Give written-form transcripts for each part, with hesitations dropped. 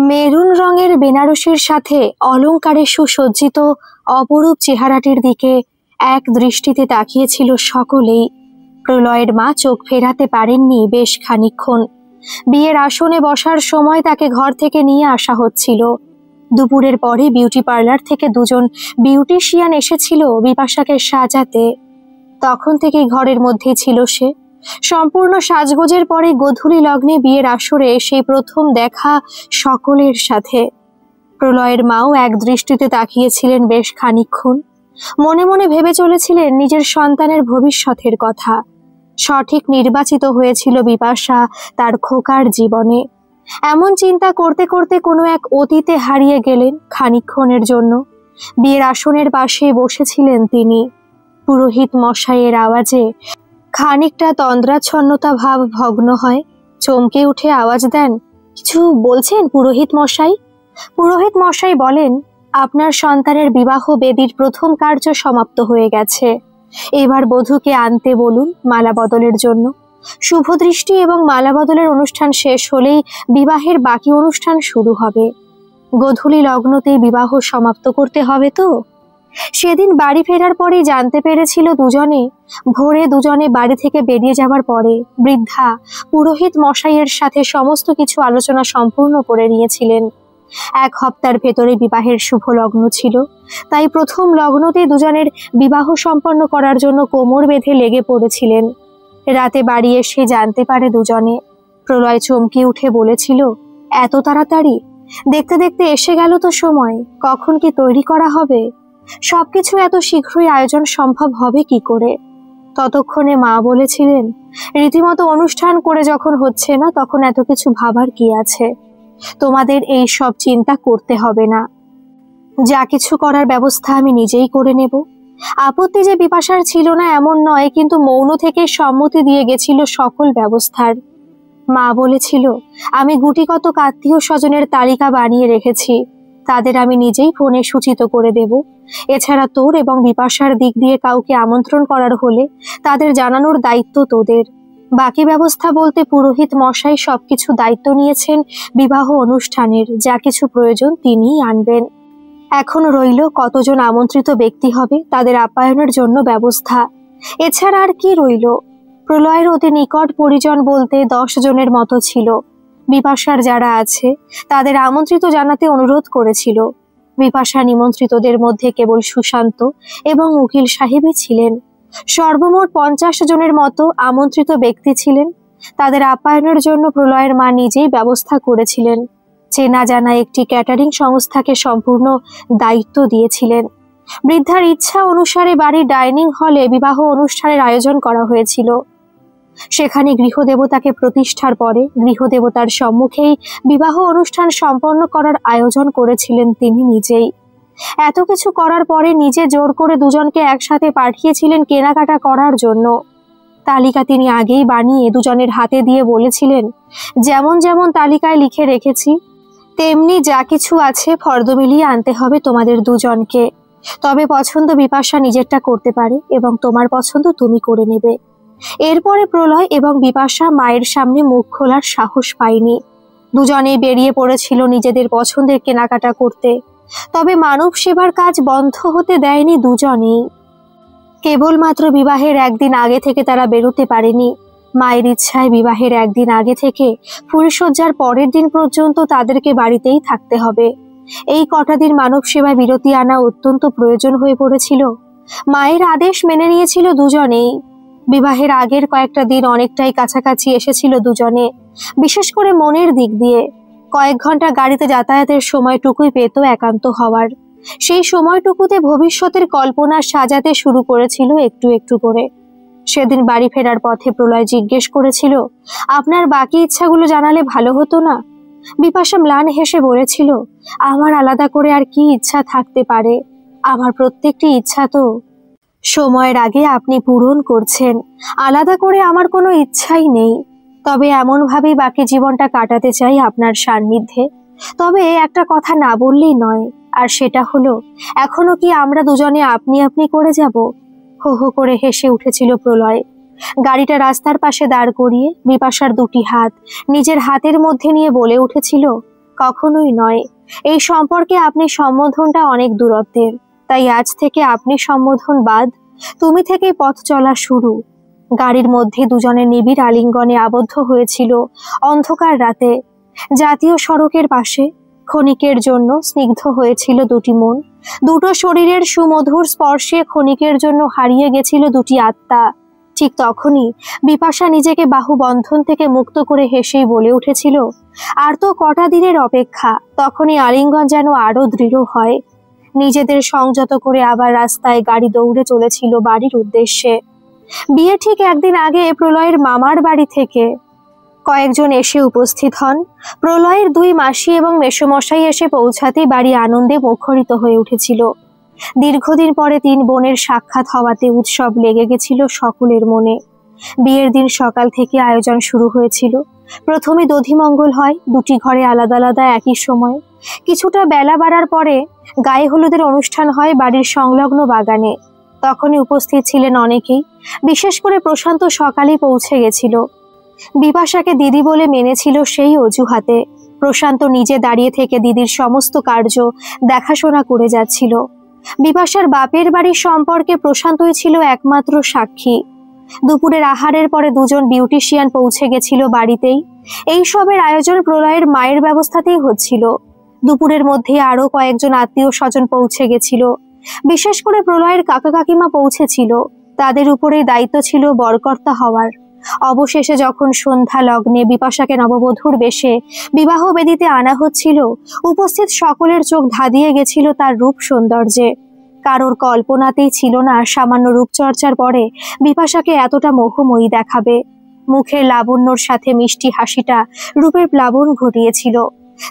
Maroon রঙের বেনারসির সাথে অলংকারে সুসজ্জিত অপরূপ চেহারাটির দিকে এক দৃষ্টিতে তাকিয়েছিল সকলেই। প্রলয়ের মা চোখ ফেরাতে পারেননি বেশ খানিকক্ষণ। বিয়ের আসনে বসার সময় তাকে ঘর থেকে নিয়ে আসা হচ্ছিল। দুপুরের পরে বিউটি পার্লার থেকে দুজন বিউটিশিয়ান এসেছিল বিপাশাকে সাজাতে। তখন থেকেই ঘরের মধ্যেই ছিল সে। সম্পূর্ণ সাজগোজের পরে গোধূলি লগ্নে বিয়ের আসরে সেই প্রথম দেখা সকলের সাথে। প্রলয়ের মাও এক দৃষ্টিতে তাকিয়েছিলেন বেশ খানিকক্ষণ। মনে মনে ভেবে চলেছিলেন নিজের সন্তানের ভবিষ্যতের কথা। সঠিক নির্বাচিত হয়েছিল বিপাশা তার খোকার জীবনে। এমন চিন্তা করতে করতে কোনো এক অতীতে হারিয়ে গেলেন খানিকক্ষণের জন্য। বিয়ের আসনের পাশে বসেছিলেন তিনি। পুরোহিত মশাইয়ের আওয়াজে খানিকটা তন্দ্রাচ্ছন্নতা ভাব ভগ্ন হয়। চমকে উঠে আওয়াজ দেন, কিছু বলছেন পুরোহিত মশাই? পুরোহিত মশাই বলেন, আপনার সন্তানের বিবাহ বেদির প্রথম কার্য সমাপ্ত হয়ে গেছে। এবার বধূকে আনতে বলুন মালা বদলের জন্য। শুভ দৃষ্টি এবং মালা বদলের অনুষ্ঠান শেষ হলেই বিবাহের বাকি অনুষ্ঠান শুরু হবে। গোধূলি লগ্নতেই বিবাহ সমাপ্ত করতে হবে তো। সেদিন বাড়ি ফেরার পরেই জানতে পেরেছিল দুজনে। ভোরে দুজনে বাড়ি থেকে বেরিয়ে যাবার পরে বৃদ্ধা পুরোহিত মশাইয়ের সাথে সমস্ত কিছু আলোচনা সম্পূর্ণ করে নিয়েছিলেন। এক হপ্তার ভেতরে বিবাহের শুভ লগ্ন ছিল, তাই প্রথম লগ্নতে দুজনের বিবাহ সম্পন্ন করার জন্য কোমর বেঁধে লেগে পড়েছিলেন। রাতে বাড়ি এসে জানতে পারে দুজনে। প্রলয় চমকে উঠে বলেছিল, এত তাড়াতাড়ি? দেখতে দেখতে এসে গেল তো সময়, কখন কি তৈরি করা হবে? সবকিছু এত শীঘ্রই আয়োজন সম্ভব হবে কি করে? ততক্ষণে মা বলেছিলেন, রীতিমতো অনুষ্ঠান করে যখন হচ্ছে না তখন এত কিছু ভাবার কি আছে? তোমাদের এই সব চিন্তা করতে হবে না। যা কিছু করার ব্যবস্থা আমি নিজেই করে নেব। আপত্তি যে বিপাশার ছিল না এমন নয়, কিন্তু মৌন থেকে সম্মতি দিয়ে গেছিল সকল ব্যবস্থার। মা বলেছিল, আমি গুটিকত আত্মীয় স্বজনের তালিকা বানিয়ে রেখেছি, তাদের আমি নিজেই ফোনে সূচিত করে দেব। এছাড়া তোর এবং বিপাশার দিক দিয়ে কাউকে আমন্ত্রণ করার হলে তাদের জানানোর দায়িত্ব তোদের। বাকি ব্যবস্থা বলতে পুরোহিত মশাই সবকিছু দায়িত্ব নিয়েছেন। বিবাহ অনুষ্ঠানের যা কিছু প্রয়োজন তিনিই আনবেন। এখন রইল কতজন আমন্ত্রিত ব্যক্তি হবে তাদের আপ্যায়নের জন্য ব্যবস্থা। এছাড়া আর কি রইল? প্রলয়ের অতি নিকট পরিজন বলতে 10 জনের মতো ছিল। বিপাশার যারা আছে তাদের আমন্ত্রিত জানাতে অনুরোধ করেছিল। বিপাশা নিমন্ত্রিতদের মধ্যে কেবল সুশান্ত এবং উকিল সাহেবই ছিলেন। সর্বমোট 50 জনের মতো আমন্ত্রিত ব্যক্তি ছিলেন। তাদের আপ্যায়নের জন্য প্রলয়ের মা নিজেই ব্যবস্থা করেছিলেন। চেনা জানা একটি ক্যাটারিং সংস্থাকে সম্পূর্ণ দায়িত্ব দিয়েছিলেন। বৃদ্ধার ইচ্ছা অনুসারে বাড়ির ডাইনিং হলে বিবাহ অনুষ্ঠানের আয়োজন করা হয়েছিল। সেখানে গৃহদেবতাকে প্রতিষ্ঠার পরে গৃহদেবতার সম্মুখেই বিবাহ অনুষ্ঠান সম্পন্ন করার আয়োজন করেছিলেন তিনি নিজেই। এত কিছু করার পরে নিজে জোর করে দুজনকে একসাথে পাঠিয়েছিলেন কেনাকাটা করার জন্য। তালিকা তিনি আগেই বানিয়ে দুজনের হাতে দিয়ে বলেছিলেন, যেমন যেমন তালিকায় লিখে রেখেছি তেমনি যা কিছু আছে ফর্দ মিলিয়ে আনতে হবে তোমাদের দুজনকে। তবে পছন্দ বিপাশা নিজেরটা করতে পারে এবং তোমার পছন্দ তুমি করে নেবে। এরপরে প্রলয় এবং বিপাশা মায়ের সামনে মুখ খোলার সাহস পায়নি। দুজনেই বেরিয়ে পড়েছিল নিজেদের পছন্দের কেনাকাটা করতে। তবে মানব সেবার কাজ বন্ধ হতে দেয়নি দুজনেই। কেবলমাত্র বিবাহের একদিন আগে থেকে তারা বেরোতে পারেনি। মায়ের ইচ্ছায় বিবাহের একদিন আগে থেকে ফুলশয্যার পরের দিন পর্যন্ত তাদেরকে বাড়িতেই থাকতে হবে। এই কটা দিন মানব সেবায় বিরতি আনা অত্যন্ত প্রয়োজন হয়ে পড়েছিল। মায়ের আদেশ মেনে নিয়েছিল দুজনেই। বিবাহের আগের কয়েকটা দিন অনেকটাই কাছাকাছি এসেছিল দুজনে, বিশেষ করে মনের দিক দিয়ে। কয়েক ঘন্টা গাড়িতে যাতায়াতের সময়টুকুই পেত একান্ত হওয়ার। সেই সময়টুকুতে ভবিষ্যতের কল্পনা সাজাতে শুরু করেছিল একটু একটু করে। সেদিন বাড়ি ফেরার পথে প্রলয় জিজ্ঞেস করেছিল, আপনার বাকি ইচ্ছাগুলো জানালে ভালো হতো না? বিপাশা ম্লান হেসে বলেছিল, আমার আলাদা করে আর কি ইচ্ছা থাকতে পারে? আমার প্রত্যেকটি ইচ্ছা তো সময়ের আগে আপনি পূরণ করছেন। আলাদা করে আমার কোনো ইচ্ছাই নেই। তবে এমনভাবেই বাকি জীবনটা কাটাতে চাই আপনার সান্নিধ্যে। তবে একটা কথা না বললেই নয়, আর সেটা হলো, এখনো কি আমরা দুজনে আপনি আপনি করে যাব? হো হো করে হেসে উঠেছিল প্রলয়। গাড়িটা রাস্তার পাশে দাঁড় করিয়ে বিপাশার দুটি হাত নিজের হাতের মধ্যে নিয়ে বলে উঠেছিল, কখনোই নয়। এই সম্পর্কে আপনি সম্বোধনটা অনেক দূরত্বের, তাই আজ থেকে আপনি সম্বোধন বাদ, তুমি থেকেই পথ চলা শুরু। গাড়ির মধ্যে দুজনের নিবিড় আলিঙ্গনে আবদ্ধ হয়েছিল অন্ধকার রাতে। জাতীয় সড়কের পাশে ক্ষণিকের জন্য স্নিগ্ধ হয়েছিল দুটি মন, দুটো শরীরের সুমধুর স্পর্শে ক্ষণিকের জন্য হারিয়ে গেছিল দুটি আত্মা। ঠিক তখনই বিপাশা নিজেকে বাহু বন্ধন থেকে মুক্ত করে হেসেই বলে উঠেছিল, আর তো কটা দিনের অপেক্ষা, তখনই আলিঙ্গন যেন আরো দৃঢ় হয়। নিজেদের সংযত করে আবার রাস্তায় গাড়ি দৌড়ে চলেছিল বাড়ির উদ্দেশ্যে। বিয়ে ঠিক একদিন আগে প্রলয়ের মামার বাড়ি থেকে কয়েকজন এসে উপস্থিত হন। প্রলয়ের দুই মাসি এবং মেসোমশাই এসে পৌঁছাতেই বাড়ি আনন্দে মুখরিত হয়ে উঠেছিল। দীর্ঘদিন পরে তিন বোনের সাক্ষাৎ হওয়াতে উৎসব লেগে গেছিল সকলের মনে। বিয়ের দিন সকাল থেকে আয়োজন শুরু হয়েছিল। প্রথমে দধিমঙ্গল হয় দুটি ঘরে আলাদা আলাদা একই সময়। কিছুটা বেলা বাড়ার পরে গায়ে হলুদের অনুষ্ঠান হয় বাড়ির সংলগ্ন বাগানে। তখনই উপস্থিত ছিলেন অনেকেই, বিশেষ করে প্রশান্ত সকালেই পৌঁছে গেছিল। বিপাশাকে দিদি বলে মেনেছিল সেই অজুহাতে। প্রশান্ত নিজে দাঁড়িয়ে থেকে দিদির সমস্ত কার্য দেখাশোনা করে যাচ্ছিল। বিপাশার বাপের বাড়ির সম্পর্কে প্রশান্তই ছিল একমাত্র সাক্ষী। দুপুরের আহারের পরে দুজন বিউটিশিয়ান পৌঁছে গেছিল বাড়িতেই। এই সবের আয়োজন প্রলয়ের মায়ের ব্যবস্থাতেই হচ্ছিল। দুপুরের মধ্যে আরো কয়েকজন আত্মীয় স্বজন পৌঁছে গেছিল। বিশেষ করে প্রলয়ের কাকা কাকিমা পৌঁছেছিল। তাদের উপরেই দায়িত্ব ছিল বরকর্তা হওয়ার। অবশেষে যখন সন্ধ্যা লগ্নে বিপাশাকে নববধূর বেশে বিবাহ বেদিতে আনা হচ্ছিল, উপস্থিত সকলের চোখ ধাঁধিয়ে গেছিল তার রূপ সৌন্দর্যে। কারোর কল্পনাতেই ছিল না সামান্য রূপচর্চার পরে বিপাশাকে এতটা মোহময়ী দেখাবে। মুখের লাবণ্যর সাথে মিষ্টি হাসিটা রূপের প্লাবন ঘটিয়েছিল।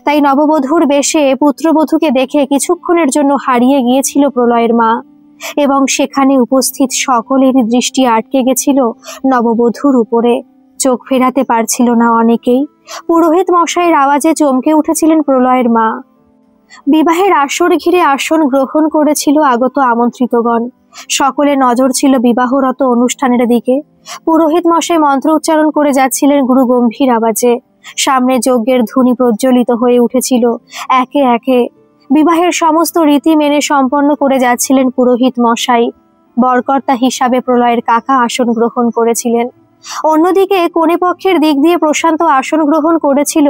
তাই নববধূর বেশে পুত্রবধূকে দেখে কিছুক্ষণের জন্য হারিয়ে গিয়েছিল প্রলয়ের মা, এবং সেখানে উপস্থিত সকলেরই দৃষ্টি আটকে গেছিল নববধূর উপরে। চোখ ফেরাতে পারছিল না অনেকেই। পুরোহিত মশাইয়ের আওয়াজে চমকে উঠেছিলেন প্রলয়ের মা। বিবাহের আসর ঘিরে আসন গ্রহণ করেছিল আগত আমন্ত্রিতগণ। সকলে নজর ছিল বিবাহরত অনুষ্ঠানের দিকে। পুরোহিত মশাই মন্ত্র উচ্চারণ করে যাচ্ছিলেন গুরু গম্ভীর আওয়াজে। সামনে যজ্ঞের ধ্বনি প্রজ্বলিত হয়ে উঠেছিল একে একে। বিবাহের সমস্ত রীতি মেনে সম্পন্ন করে যাচ্ছিলেন পুরোহিত মশাই। বরকর্তা হিসাবে প্রলয়ের কাকা আসন গ্রহণ করেছিলেন। অন্যদিকে কনে পক্ষের দিক দিয়ে প্রশান্ত আসন গ্রহণ করেছিল।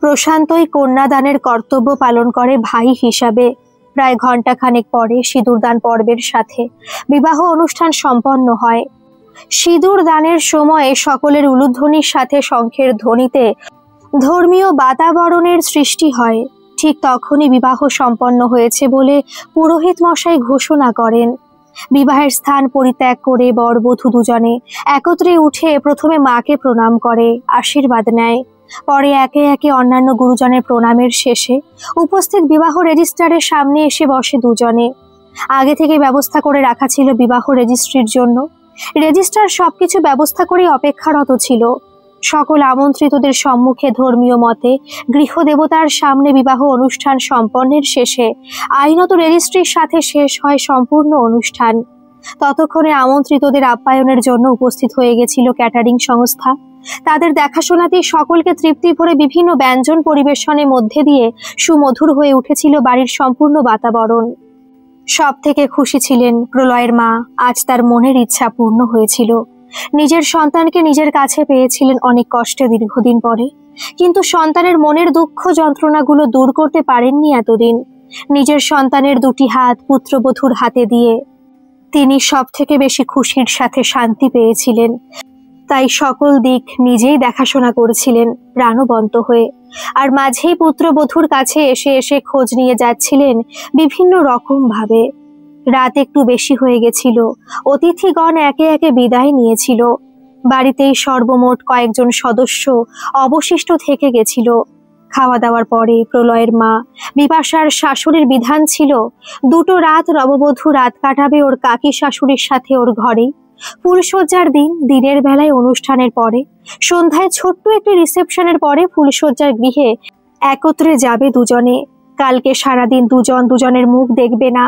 প্রশান্তই কন্যাদানের কর্তব্য পালন করে ভাই হিসাবে। প্রায় ঘণ্টাখানেক পরে সিঁদুরদান পর্বের সাথে বিবাহ অনুষ্ঠান সম্পন্ন হয়। সিঁদুর দানের সময়ে সকলের উলুধ্বনির সাথে শঙ্খের ধ্বনিতে ধর্মীয় বাতাবরণের সৃষ্টি হয়। ঠিক তখনই বিবাহ সম্পন্ন হয়েছে বলে পুরোহিত মশাই ঘোষণা করেন। বিবাহের স্থান পরিত্যাগ করে বরবধূ দুজনে একত্রে উঠে প্রথমে মাকে প্রণাম করে, আশীর্বাদ নেয়। পরে একে একে অন্যান্য গুরুজনের প্রণামের শেষে উপস্থিত বিবাহ রেজিস্ট্রারের সামনে এসে বসে দুজনে। আগে থেকে ব্যবস্থা করে রাখা ছিল বিবাহ রেজিস্ট্রির জন্য। রেজিস্ট্রার সবকিছু ব্যবস্থা করে অপেক্ষারত ছিল। সকল আমন্ত্রিতদের সম্মুখে ধর্মীয় মতে গৃহদেবতার সামনে বিবাহ অনুষ্ঠান সম্পন্নের শেষে আইনত রেজিস্ট্রির সাথে শেষ হয় সম্পূর্ণ অনুষ্ঠান। ততক্ষণে আমন্ত্রিতদের আপ্যায়নের জন্য উপস্থিত হয়ে গেছিল ক্যাটারিং সংস্থা। তাদের দেখাশোনাতেই সকলকে তৃপ্তি ভরে বিভিন্ন ব্যঞ্জন পরিবেশনের মধ্যে দিয়ে সুমধুর হয়ে উঠেছিল বাড়ির সম্পূর্ণ বাতাবরণ। সব থেকে খুশি ছিলেন প্রলয়ের মা। আজ তার মনের ইচ্ছা পূর্ণ হয়েছিল। নিজের সন্তানকে নিজের কাছে পেয়েছিলেন অনেক কষ্টে দীর্ঘদিন পরে, কিন্তু সন্তানের মনের দুঃখ যন্ত্রণাগুলো দূর করতে পারেননি এতদিন। নিজের সন্তানের দুটি হাত পুত্রবধূর হাতে দিয়ে তিনি সব থেকে বেশি খুশির সাথে শান্তি পেয়েছিলেন। তাই সকল দিক নিজেই দেখাশোনা করেছিলেন প্রাণবন্ত হয়ে। আর মাঝেই পুত্রবধূর কাছে এসে এসে খোঁজ নিয়ে যাচ্ছিলেন বিভিন্ন রকম ভাবে। রাত একটু বেশি হয়ে গেছিল। অতিথিগণ একে একে বিদায় নিয়েছিল। বাড়িতেই সর্বমোট কয়েকজন সদস্য অবশিষ্ট থেকে গেছিল। খাওয়া দাওয়ার পরে প্রলয়ের মা বিপাশার শাশুড়ির বিধান ছিল দুটো রাত নববধূ রাত কাটাবে ওর কাকি শাশুড়ির সাথে ওর ঘরেই। ফুলশয্যার দিন দিনের বেলায় অনুষ্ঠানের পরে সন্ধ্যায় ছোট্ট একটি রিসেপশনের পরে ফুলশয্যার গৃহে একত্রে যাবে দুজনে। কালকে সারাদিন দুজন দুজনের মুখ দেখবে না।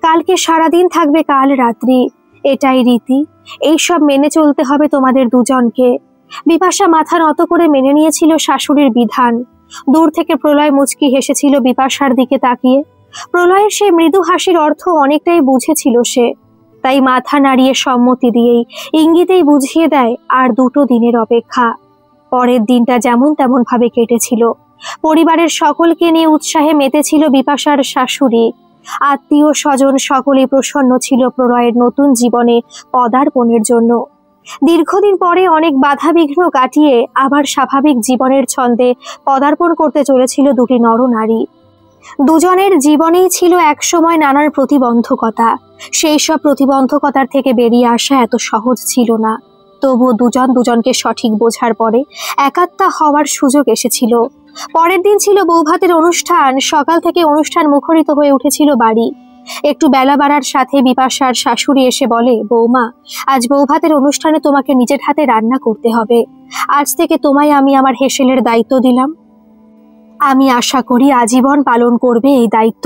কালকে সারাদিন থাকবে কাল রাত্রি। এটাই রীতি। এইসব মেনে চলতে হবে তোমাদের দুজনকে। বিপাশা মাথা নত করে মেনে নিয়েছিল শাশুড়ির বিধান। দূর থেকে প্রলয় মুচকি হেসেছিল বিপাশার দিকে তাকিয়ে। প্রলয়ের সেই মৃদু হাসির অর্থ অনেকটাই বুঝেছিল সে, তাই মাথা নাড়িয়ে সম্মতি দিয়েই ইঙ্গিতেই বুঝিয়ে দেয় আর 2 দিনের অপেক্ষা। পরের দিনটা যেমন তেমন ভাবে কেটেছিল। পরিবারের সকলকে নিয়ে উৎসাহে মেতেছিল বিপাশার শাশুড়ি। আত্মীয় স্বজন সকলেই প্রসন্ন ছিল প্রলয়ের নতুন জীবনে পদার্পণের জন্য। দীর্ঘদিন পরে অনেক বাধা বিঘ্ন কাটিয়ে আবার স্বাভাবিক জীবনের ছন্দে পদার্পণ করতে চলেছিল 2টি নরনারী। দুজনের জীবনেই ছিল একসময় নানান প্রতিবন্ধকতা। সেই সব প্রতিবন্ধকতার থেকে বেরিয়ে আসা এত সহজ ছিল না। তবুও দুজন দুজনকে সঠিক বোঝার পরে একাত্মা হওয়ার সুযোগ এসেছিল। পরের দিন ছিল বৌভাতের অনুষ্ঠান। সকাল থেকে অনুষ্ঠান মুখরিত হয়ে উঠেছিল বাড়ি। একটু বেলা বাড়ার সাথে বিপাশার শাশুড়ি এসে বলে, বৌমা, আজ বৌভাতের অনুষ্ঠানে তোমাকে নিজের হাতে রান্না করতে হবে। আজ থেকে তোমায় আমি আমার হেসেলের দায়িত্ব দিলাম। আমি আশা করি আজীবন পালন করবে এই দায়িত্ব।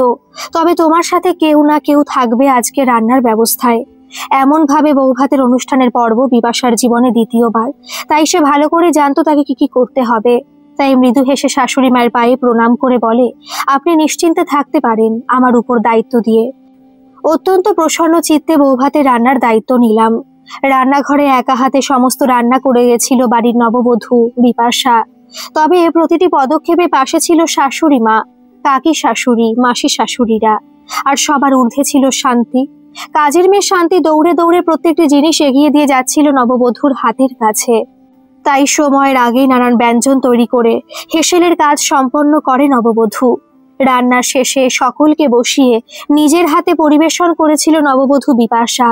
তবে তোমার সাথে কেউ না কেউ থাকবে আজকে রান্নার ব্যবস্থায়। এমন ভাবে বৌভাতের অনুষ্ঠানের পর্ব বিপাশার জীবনে দ্বিতীয়বার, তাই সে ভালো করে জানতো তাকে কি কি করতে হবে। তাই মৃদু হেসে শাশুড়ি মায়ের পায়ে প্রণাম করে বলে, আপনি নিশ্চিন্তে থাকতে পারেন আমার উপর দায়িত্ব দিয়ে। অত্যন্ত প্রসন্ন চিত্তে বৌভাতের রান্নার দায়িত্ব নিলাম। রান্নাঘরে একা হাতে সমস্ত রান্না করে গেছিল বাড়ির নববধূ বিপাশা। তবে প্রতিটি পদক্ষেপে পাশে ছিল শাশুড়ি মা, কাকি শাশুড়ি, মাসি শাশুড়িরা, আর সবার ঊর্ধ্বে ছিল শান্তি। কাজের মেয়ে শান্তি দৌড়ে দৌড়ে প্রত্যেকটি জিনিস এগিয়ে দিয়ে যাচ্ছিল নববধূর হাতের কাছে। তাই সময়ের আগেই নানান ব্যঞ্জন তৈরি করে হেসেলের কাজ সম্পন্ন করে নববধূ। রান্নার শেষে সকলকে বসিয়ে নিজের হাতে পরিবেশন করেছিল নববধূ বিপাশা।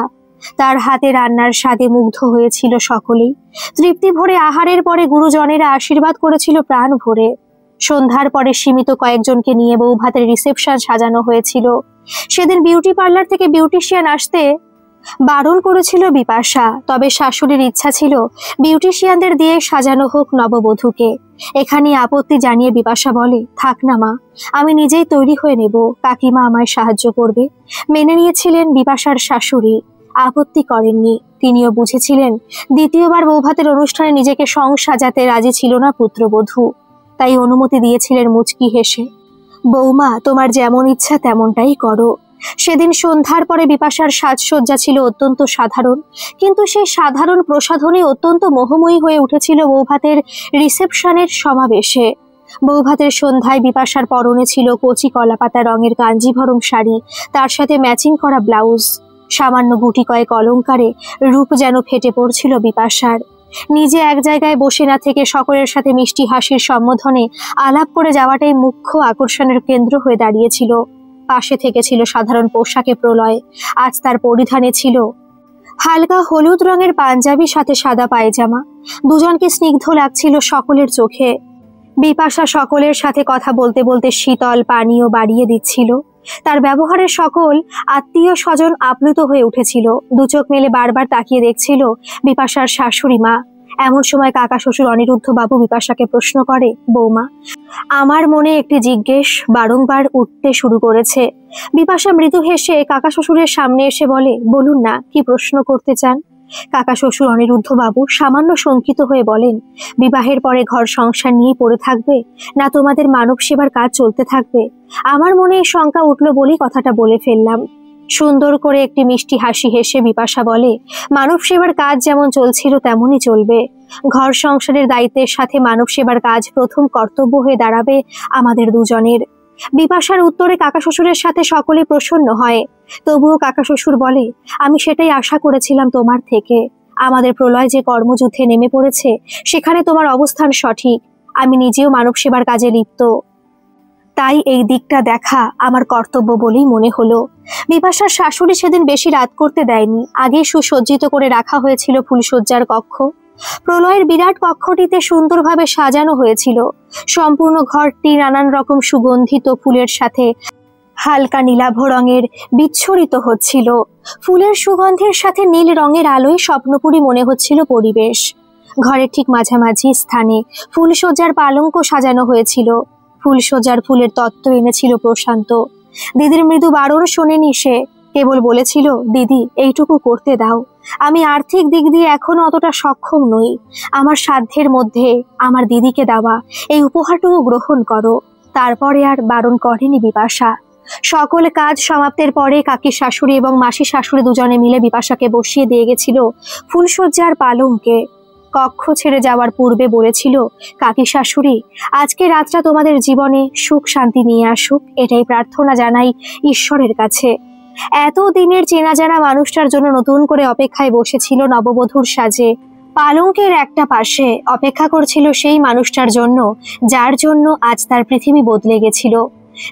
তার হাতে রান্নার স্বাদে মুগ্ধ হয়েছিল সকলেই। তৃপ্তি ভরে আহারের পরে গুরুজনেরা আশীর্বাদ করেছিল প্রাণ ভরে। সন্ধ্যার পরে সীমিত কয়েকজনকে নিয়ে বৌভাতের রিসেপশন সাজানো হয়েছিল। সেদিন বিউটি পার্লার থেকে বিউটিশিয়ান আসতে বারণ করেছিল বিপাশা। তবে শাশুড়ির ইচ্ছা ছিল বিউটিশিয়ানদের দিয়ে সাজানো হোক নববধূকে। এখানে আপত্তি জানিয়ে বিপাশা বলে, থাক না মা, আমি নিজেই তৈরি হয়ে নেব, কাকিমা আমায় সাহায্য করবে। মেনে নিয়েছিলেন বিপাশার শাশুড়ি, আপত্তি করেননি। তিনিও বুঝেছিলেন দ্বিতীয়বার বৌভাতের অনুষ্ঠানে নিজেকে সাজাতে রাজি ছিল না পুত্রবধূ, তাই অনুমতি দিয়েছিলেন মুচকি হেসে। বৌমা, তোমার যেমন ইচ্ছা তেমনটাই করো। সেদিন সন্ধ্যার পরে বিপাশার সাজসজ্জা ছিল অত্যন্ত সাধারণ, কিন্তু সেই সাধারণ প্রসাধনে অত্যন্ত মোহময়ী হয়ে উঠেছিল বৌভাতের রিসেপশনের সমাবেশে। বৌভাতের সন্ধ্যায় বিপাশার পরনে ছিল কচি কলাপাতা রঙের কাঞ্জিভরম শাড়ি, তার সাথে ম্যাচিং করা ব্লাউজ। সামান্য গুটি কয়েক অলংকারে রূপ যেন ফেটে পড়ছিল বিপাশার। নিজে এক জায়গায় বসে না থেকে সকলের সাথে মিষ্টি হাসির সম্বোধনে আলাপ করে যাওয়াটাই মুখ্য আকর্ষণের কেন্দ্র হয়ে দাঁড়িয়েছিল। পাশে থেকেছিল সাধারণ পোশাকে প্রলয়। আজ তার পরিধানে ছিল হালকা হলুদ রঙের পাঞ্জাবি, সাথে সাদা পায়জামা। দুজনকে স্নিগ্ধ লাগছিল সকলের চোখে। বিপাশা সকলের সাথে কথা বলতে বলতে শীতল পানীয় বাড়িয়ে দিচ্ছিল। তার ব্যবহারে সকল আত্মীয় স্বজন আপ্লুত হয়ে উঠেছিল। দু চোখ মেলে বারবার তাকিয়ে দেখছিল বিপাশার শাশুড়ি মা। এমন সময় কাকা শ্বশুর অনিরুদ্ধ বাবু বিপাশাকে প্রশ্ন করে, বৌমা, আমার মনে একটি জিজ্ঞেস বারংবার উঠতে শুরু করেছে। বিপাশা মৃদু হেসে কাকা শ্বশুরের সামনে এসে বলে, বলুন না, কি প্রশ্ন করতে চান? কাকা শ্বশুর অনিরুদ্ধ বাবু সামান্য শঙ্কিত হয়ে বলেন, বিবাহের পরে ঘর সংসার নিয়ে পড়ে থাকবে, না তোমাদের মানব সেবার কাজ চলতে থাকবে? আমার মনে এই শঙ্কা উঠল বলেই কথাটা বলে ফেললাম। সুন্দর করে একটি মিষ্টি হাসি হেসে বিপাশা বলে, মানব সেবার কাজ যেমন চলছিল তেমনই চলবে। ঘর সংসারের দায়িত্বের সাথে মানব সেবার কাজ প্রথম কর্তব্য হয়ে দাঁড়াবে আমাদের দুজনের। বিপাশার উত্তরে কাকা শ্বশুরের সাথে সকলে প্রসন্ন হয়। তবুও কাকা শ্বশুর বলে, আমি সেটাই আশা করেছিলাম তোমার থেকে। আমাদের প্রলয় যে কর্মযুদ্ধে নেমে পড়েছে, সেখানে তোমার অবস্থান সঠিক। আমি নিজেও মানব সেবার কাজে লিপ্ত, তাই এই দিকটা দেখা আমার কর্তব্য বলেই মনে হলো। বিপাশার শাশুড়ি সেদিন বেশি রাত করতে দেয়নি। আগেই সুসজ্জিত করে রাখা হয়েছিল ফুলসজ্জার কক্ষ। প্রলয়ের বিরাট কক্ষটিতে সুন্দরভাবে সাজানো হয়েছিল। সম্পূর্ণ ঘরটি নানান রকম সুগন্ধিত ফুলের সাথে হালকা নীলাভ রঙের বিচ্ছুরিত হচ্ছিল। ফুলের সুগন্ধের সাথে নীল রঙের আলোয় স্বপ্নপুরী মনে হচ্ছিল পরিবেশ। ঘরের ঠিক মাঝামাঝি স্থানে ফুলসজ্জার পালঙ্ক সাজানো হয়েছিল। ফুলসজ্জার ফুলের তত্ত্ব এনেছিল প্রশান্ত। দিদির মৃদু বারণ শোনেনি সে। কেবল বলেছিল, দিদি এইটুকু করতে দাও, আমি আর্থিক দিক দিয়ে এখনো অতটা সক্ষম নই, আমার সাধ্যের মধ্যে আমার দিদিকে দেওয়া এই উপহারটুকু গ্রহণ করো। তারপরে আর বারণ করেনি বিপাশা। সকল কাজ সমাপ্তের পরে কাকি শাশুড়ি এবং মাসি শাশুড়ি দুজনে মিলে বিপাশাকে বসিয়ে দিয়ে গেছিল ফুলশয্যার পালঙ্কে। কক্ষ ছেড়ে যাওয়ার পূর্বে বলেছিল, কাকি শাশুড়ি, আজকে রাতটা তোমাদের জীবনে সুখ শান্তি নিয়ে আসুক, এটাই প্রার্থনা জানাই ঈশ্বরের কাছে। এত দিনের চেনা জানা মানুষটার জন্য নতুন করে অপেক্ষায় বসেছিল নববধূর সাজে। পালঙ্কের একটা পাশে অপেক্ষা করছিল সেই মানুষটার জন্য, যার জন্য আজ তার পৃথিবী বদলে গেছিল।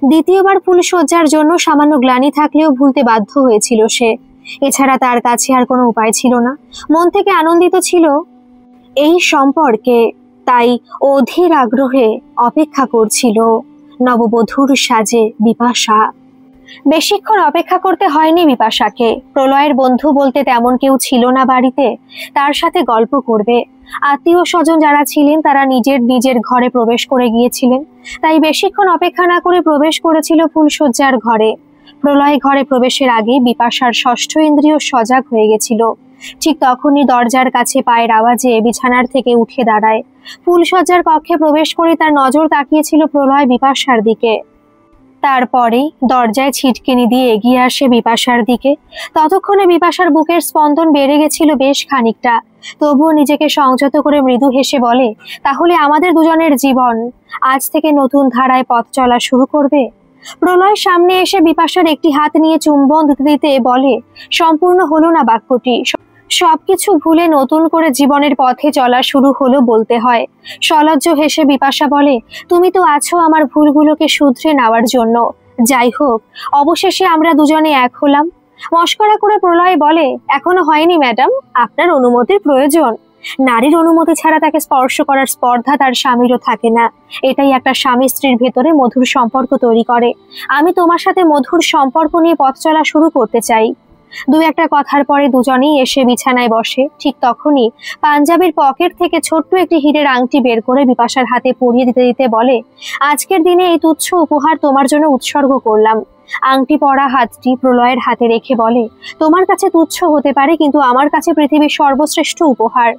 দ্বিতীয়বার ফুলশয্যার জন্য সামান্য গ্লানি থাকলেও ভুলতে বাধ্য হয়েছিল সে। এছাড়া তার কাছে আর কোনো উপায় ছিল না। মন থেকে আনন্দিত ছিল এই সম্পর্কে, তাই অধীর আগ্রহে অপেক্ষা করছিল নববধূর সাজে বিপাশা। বেশিক্ষণ অপেক্ষা করতে হয়নি বিপাশাকে। প্রলয়ের বন্ধু বলতে তেমন কেউ ছিল না বাড়িতে, তার সাথে গল্প করবে। আত্মীয় স্বজন যারা ছিলেন তারা নিজের নিজের ঘরে প্রবেশ করে গিয়েছিলেন, তাই বেশিক্ষণ অপেক্ষা না করে প্রবেশ করেছিল ফুলশয্যার ঘরে। প্রলয় ঘরে প্রবেশের আগে বিপাশার ষষ্ঠ ইন্দ্রিয় সজাগ হয়ে গেছিল। ঠিক তখনই দরজার কাছে পায়ের আওয়াজে বিছানার থেকে উঠে দাঁড়ায়। ফুলশয্যার কক্ষে প্রবেশ করে তার নজর তাকিয়েছিল প্রলয় বিপাশার দিকে। তারপরেই দরজায় ছিটকিনি দিয়ে এগিয়ে আসে বিপাশার দিকে। ততক্ষণে বিপাশার বুকের স্পন্দন বেড়ে গেছিল বেশ খানিকটা, তবুও নিজেকে সংযত করে মৃদু হেসে বলে, তাহলে আমাদের দুজনের জীবন আজ থেকে নতুন ধারায় পথ চলা শুরু করবে। প্রলয় সামনে এসে বিপাশার একটি হাত নিয়ে চুম্বন দিতে দিতে বলে, সম্পূর্ণ হলো না বাক্যটি। সবকিছু ভুলে নতুন করে জীবনের পথে চলা শুরু হলো বলতে হয়। সলজ্জ হেসে বিপাশা বলে, তুমি তো আছো আমার ভুলগুলোকে শুধরে নেওয়ার জন্য। যাই হোক, অবশেষে আমরা দুজনে এক হলাম। মস্করা করে প্রলয় বলে, এখনো হয়নি ম্যাডাম, আপনার অনুমতির প্রয়োজন। নারীর অনুমতি ছাড়া তাকে স্পর্শ করার স্পর্ধা তার স্বামীরও থাকে না। এটাই একটা স্বামী স্ত্রীর ভেতরে মধুর সম্পর্ক তৈরি করে। আমি তোমার সাথে মধুর সম্পর্ক নিয়ে পথ চলা শুরু করতে চাই। দু একটা কথার পরে দুজনেই এসে বিছানায় বসে। ঠিক তখনই পাঞ্জাবির পকেট থেকে ছোট্ট একটি হীরের আংটি বের করে বিপাশার হাতে পরিয়ে দিতে দিতে বলে, আজকের দিনে এই তুচ্ছ উপহার তোমার জন্য উৎসর্গ করলাম। আংটি পরা হাতটি প্রলয়ের হাতে রেখে বলে, তোমার কাছে তুচ্ছ হতে পারে, কিন্তু আমার কাছে পৃথিবীর সর্বশ্রেষ্ঠ উপহার।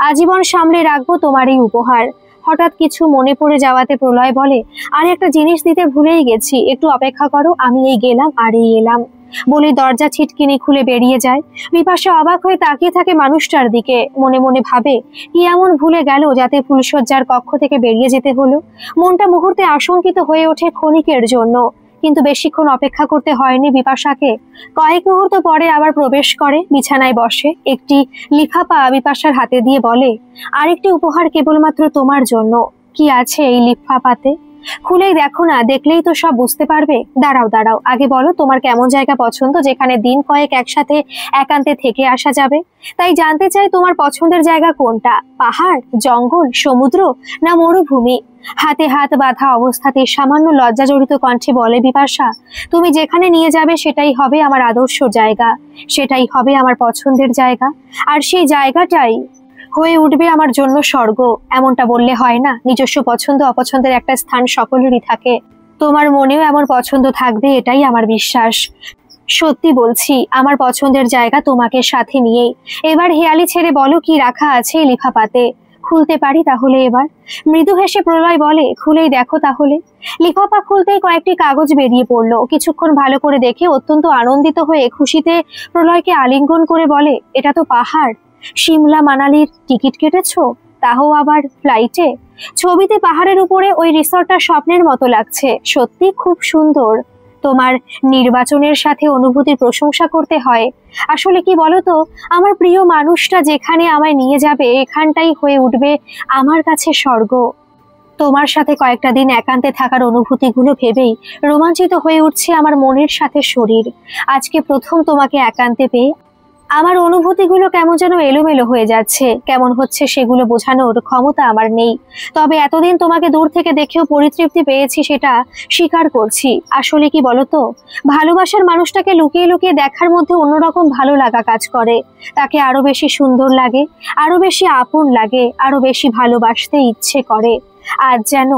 আজীবন সামলে রাখবো তোমার এই উপহার। হঠাৎ কিছু মনে পড়ে যাওয়াতে প্রলয় বলে, আর একটা জিনিস দিতে ভুলেই গেছি, একটু অপেক্ষা করো, আমি এই গেলাম আর এই এলাম। বলে দরজা ছিটকিনি খুলে বেরিয়ে যায়। বিপাশা অবাক হয়ে তাকিয়ে থাকে মানুষটার দিকে। মনে মনে ভাবে, কি এমন ভুলে গেল যাতে ফুলশয্যার কক্ষ থেকে বেরিয়ে যেতে হলো। মনটা মুহূর্তে আশঙ্কিত হয়ে ওঠে ক্ষণিকের জন্য, কিন্তু বেশিক্ষণ অপেক্ষা করতে হয়নি বিপাশাকে। কয়েক মুহূর্ত পরে আবার প্রবেশ করে, বিছানায় বসে, একটি লিফাফা বিপাশার হাতে দিয়ে বলে, আরেকটি উপহার কেবলমাত্র তোমার জন্য। কি আছে এই লিফাফাতে? খুলেই দেখো না, দেখলেই তো সব বুঝতে পারবে। দাঁড়াও দাঁড়াও, আগে বলো তোমার কেমন জায়গা পছন্দ, যেখানে দিন কয়েক একসাথে একান্তে থেকে আসা যাবে। তাই জানতে চাই তোমার পছন্দের জায়গা কোনটা, পাহাড়, জঙ্গল, সমুদ্র না মরুভূমি? হাতে হাত বাঁধা অবস্থাতে সামান্য লজ্জাজড়িত কণ্ঠে বলে বিপাশা, তুমি যেখানে নিয়ে যাবে সেটাই হবে আমার আদর্শ জায়গা, সেটাই হবে আমার পছন্দের জায়গা, আর সেই জায়গাটাই হয়ে উঠবে আমার জন্য স্বর্গ। এমনটা বললে হয় না, নিজস্ব পছন্দ অপছন্দের একটা স্থান সকলেরই থাকে। তোমার মনেও এমন পছন্দ থাকবে, এটাই আমার বিশ্বাস। সত্যি বলছি, আমার পছন্দের জায়গা তোমাকে সাথে নিয়েই। এবার হেয়ালি ছেড়ে বলো কি রাখা আছে লিফাফাতে। খুলতে পারি তাহলে এবার? মৃদু হেসে প্রলয় বলে, খুলেই দেখো তাহলে। লিফাফা খুলতেই কয়েকটি কাগজ বেরিয়ে পড়লো। কিছুক্ষণ ভালো করে দেখে অত্যন্ত আনন্দিত হয়ে খুশিতে প্রলয়কে আলিঙ্গন করে বলে, এটা তো পাহাড়। সিমলা মানালির টিকিট কেটেছো? তাও আবার ফ্লাইটে? ছবিতে পাহাড়ের উপরে ওই রিসর্টটা স্বপ্নের মতো লাগছে, সত্যি খুব সুন্দর। তোমার নির্বাচনের সাথে অনুভূতির প্রশংসা করতে হয়। আসলে কি বলতো, আমার প্রিয় মানুষটা যেখানে আমায় নিয়ে যাবে এখানটাই হয়ে উঠবে আমার কাছে স্বর্গ। তোমার সাথে কয়েকটা দিন একান্তে থাকার অনুভূতিগুলো ভেবেই রোমাঞ্চিত হয়ে উঠছে আমার মনের সাথে শরীর। আজকে প্রথম তোমাকে একান্তে পেয়ে আমার অনুভূতিগুলো কেমন যেন এলোমেলো হয়ে যাচ্ছে। কেমন হচ্ছে সেগুলো বোঝানোর ক্ষমতা আমার নেই। তবে এতদিন তোমাকে দূর থেকে দেখেও পরিতৃপ্তি পেয়েছি, সেটা স্বীকার করছি। আসলে কি বলতো, ভালোবাসার মানুষটাকে লুকিয়ে লুকিয়ে দেখার মধ্যে অন্যরকম ভালো লাগা কাজ করে। তাকে আরো বেশি সুন্দর লাগে, আরো বেশি আপন লাগে, আরো বেশি ভালোবাসতে ইচ্ছে করে। আজ যেন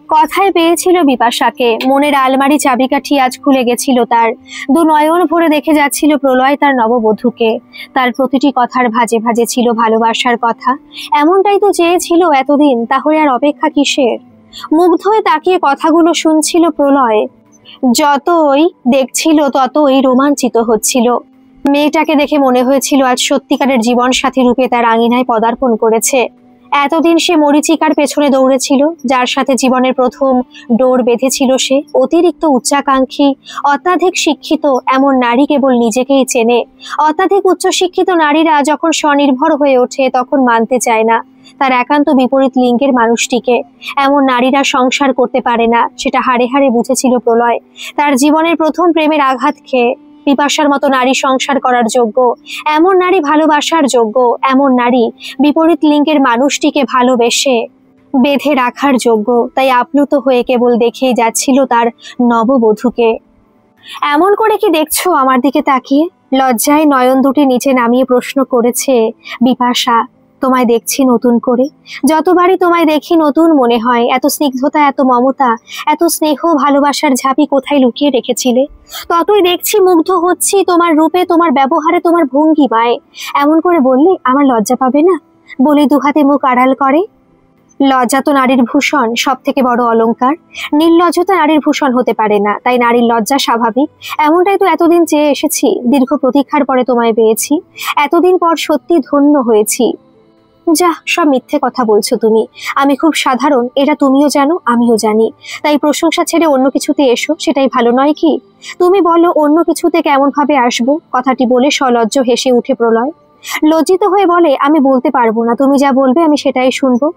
কথায় পেয়েছিল বিপাশাকে। মনের আলমারি চাবিকাঠি আজ খুলে গেছিল তার। দু নয়ন ভরে দেখে যাচ্ছিল প্রলয় তার নববধূকে। তার প্রতিটি কথার ভাজে ভাজে ছিল ভালোবাসার কথা। এমনটাই তো চেয়েছিল এতদিন, তাহলে আর অপেক্ষা কিসের? মুগ্ধ হয়ে তাকিয়ে কথাগুলো শুনছিল প্রলয়। যতই দেখছিল ততই রোমাঞ্চিত হচ্ছিল। মেয়েটাকে দেখে মনে হয়েছিল আজ সত্যিকারের জীবন সাথী রূপে তার আঙিনায় পদার্পণ করেছে। এতদিন সে মরীচিকার পেছনে দৌড়েছিল, যার সাথে জীবনের প্রথম ডোর বেঁধেছিল সে। অতিরিক্ত উচ্চাকাঙ্ক্ষী, অত্যাধিক শিক্ষিত এমন নারী কেবল নিজেকেই চেনে। অত্যাধিক উচ্চশিক্ষিত নারীরা যখন স্বনির্ভর হয়ে ওঠে তখন মানতে চায় না তার একান্ত বিপরীত লিঙ্গের মানুষটিকে। এমন নারীরা সংসার করতে পারে না, সেটা হাড়ে হাড়ে বুঝেছিল প্রলয়। তার জীবনের প্রথম প্রেমের আঘাত খেয়ে বিপাশার মতো নারী সংসার করার যোগ্য, এমন নারী ভালোবাসার যোগ্য, এমন নারী বিপরীত লিঙ্গের মানুষটিকে ভালোবেসে বেঁধে রাখার যোগ্য। তাই আপ্লুত হয়ে কেবল দেখেই যাচ্ছিল তার নববধূকে। এমন করে কি দেখছো আমার দিকে তাকিয়ে? লজ্জায় নয়ন দুটি নিচে নামিয়ে প্রশ্ন করেছে বিপাশা। তোমায় দেখছি নতুন করে, যতবারই তোমায় দেখি নতুন মনে হয়। এত স্নিগ্ধতা, এত মমতা, এত স্নেহ ভালোবাসার ঝাঁপি কোথায় লুকিয়ে রেখেছিলে? ততই দেখছি মুগ্ধ হচ্ছি তোমার রূপে, তোমার ব্যবহারে, তোমার ভঙ্গিমায়। এমন করে বললে আমার লজ্জা পাবে না? বলে দুহাতে মুখ আড়াল করে। লজ্জা তো নারীর ভূষণ, সব থেকে বড় অলংকার। নির্লজ্জতা নারীর ভূষণ হতে পারে না, তাই নারীর লজ্জা স্বাভাবিক। এমনটাই তো এতদিন চেয়ে এসেছি, দীর্ঘ প্রতীক্ষার পরে তোমায় পেয়েছি। এতদিন পর সত্যি ধন্য হয়েছি। যা, সব মিথ্যে কথা বলছো তুমি। আমি খুব সাধারণ, এটা তুমিও জানো, আমিও জানি। তাই প্রশংসা ছেড়ে অন্য কিছুতে এসো, সেটাই ভালো নয় কি? তুমি বলো অন্য কিছুতে কেমন ভাবে আসবো? কথাটি বলে সলজ্জ হেসে উঠে প্রলয়। লজ্জিত হয়ে বলে, আমি বলতে পারবো না, তুমি যা বলবে আমি সেটাই শুনবো।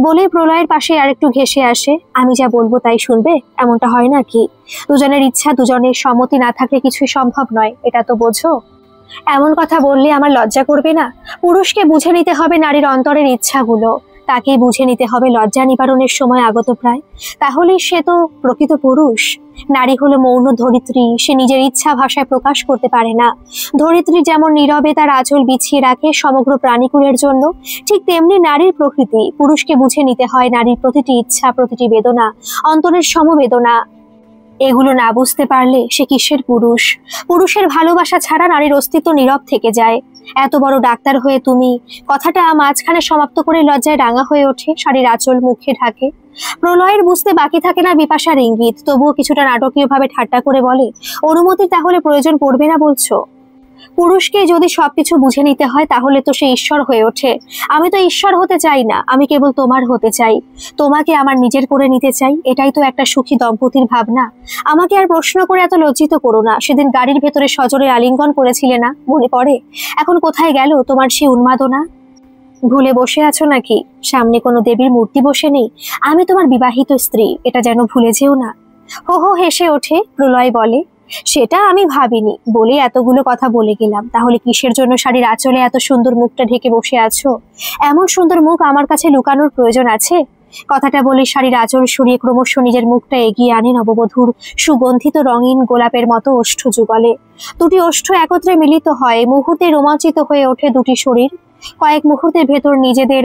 বলে প্রলয়ের পাশে আরেকটু ঘেঁষে আসে। আমি যা বলবো তাই শুনবে, এমনটা হয় নাকি? দুজনের ইচ্ছা, দুজনের সম্মতি না থাকলে কিছুই সম্ভব নয়, এটা তো বোঝো। এমন কথা বললে আমার লজ্জা করবে না? পুরুষকে বুঝে নিতে হবে নারীর অন্তরের ইচ্ছাগুলো, তাকেই বুঝে নিতে হবে লজ্জা নিবারণের সময় আগত প্রায়। তাহলেই সে তো প্রকৃত পুরুষ। নারী হলো মৌন ধরিত্রী, সে নিজের ইচ্ছা ভাষায় প্রকাশ করতে পারে না। ধরিত্রী যেমন নীরবে তার আঁচল বিছিয়ে রাখে সমগ্র প্রাণীকুলের জন্য, ঠিক তেমনি নারীর প্রকৃতি। পুরুষকে বুঝে নিতে হয় নারীর প্রতিটি ইচ্ছা, প্রতিটি বেদনা, অন্তরের সমবেদনা। এগুলো না বুঝতে পারলে সে কিসের পুরুষ? পুরুষের ভালোবাসা ছাড়া নারীর অস্তিত্ব নীরব থেকে যায়। এত বড় ডাক্তার হয়ে তুমি কথাটা মাঝখানে সমাপ্ত করে লজ্জায় রাঙা হয়ে ওঠে, শাড়ির আঁচল মুখে ঢাকে। প্রলয়ের বুঝতে বাকি থাকে না বিপাশার ইঙ্গিত, তবুও কিছুটা নাটকীয় ভাবে ঠাট্টা করে বলে, অনুমতির তাহলে প্রয়োজন পড়বে না বলছো? পুরুষকে যদি সবকিছু বুঝে নিতে হয় তাহলে তো সে ঈশ্বর হয়ে ওঠে। আমি তো ঈশ্বর হতে চাই না, আমি কেবল তোমার হতে চাই। তোমাকে আমার নিজের করে নিতে চাই, এটাই তো একটা সুখী দম্পতির ভাবনা। আমাকে আর প্রশ্ন করে এত লজ্জিত করো না। সেদিন গাড়ির ভেতরে সজোরে আলিঙ্গন করেছিলে না, মনে পড়ে? এখন কোথায় গেল তোমার সেই উন্মাদনা? ভুলে বসে আছো নাকি? সামনে কোনো দেবীর মূর্তি বসে নেই। আমি তোমার বিবাহিত স্ত্রী, এটা যেন ভুলে যেও না। হো হো হেসে ওঠে প্রলয়, বলে, সেটা আমি ভাবিনি বলে এতগুলো কথা বলে গেলাম। তাহলে কিসের জন্য শাড়ির আঁচলে এত সুন্দর মুখটা ঢেকে বসে আছো? এমন সুন্দর মুখ আমার কাছে লুকানোর প্রয়োজন আছে? কথাটা বলে শাড়ির আঁচল সরিয়ে ক্রমশ নিজের মুখটা এগিয়ে আনে নববধূর সুগন্ধিত রঙিন গোলাপের মতো ওষ্ঠ যুগলে। দুটি ওষ্ঠ একত্রে মিলিত হয়, মুহূর্তে রোমাঞ্চিত হয়ে ওঠে দুটি শরীর। কয়েক মুহূর্তের ভেতর নিজেদের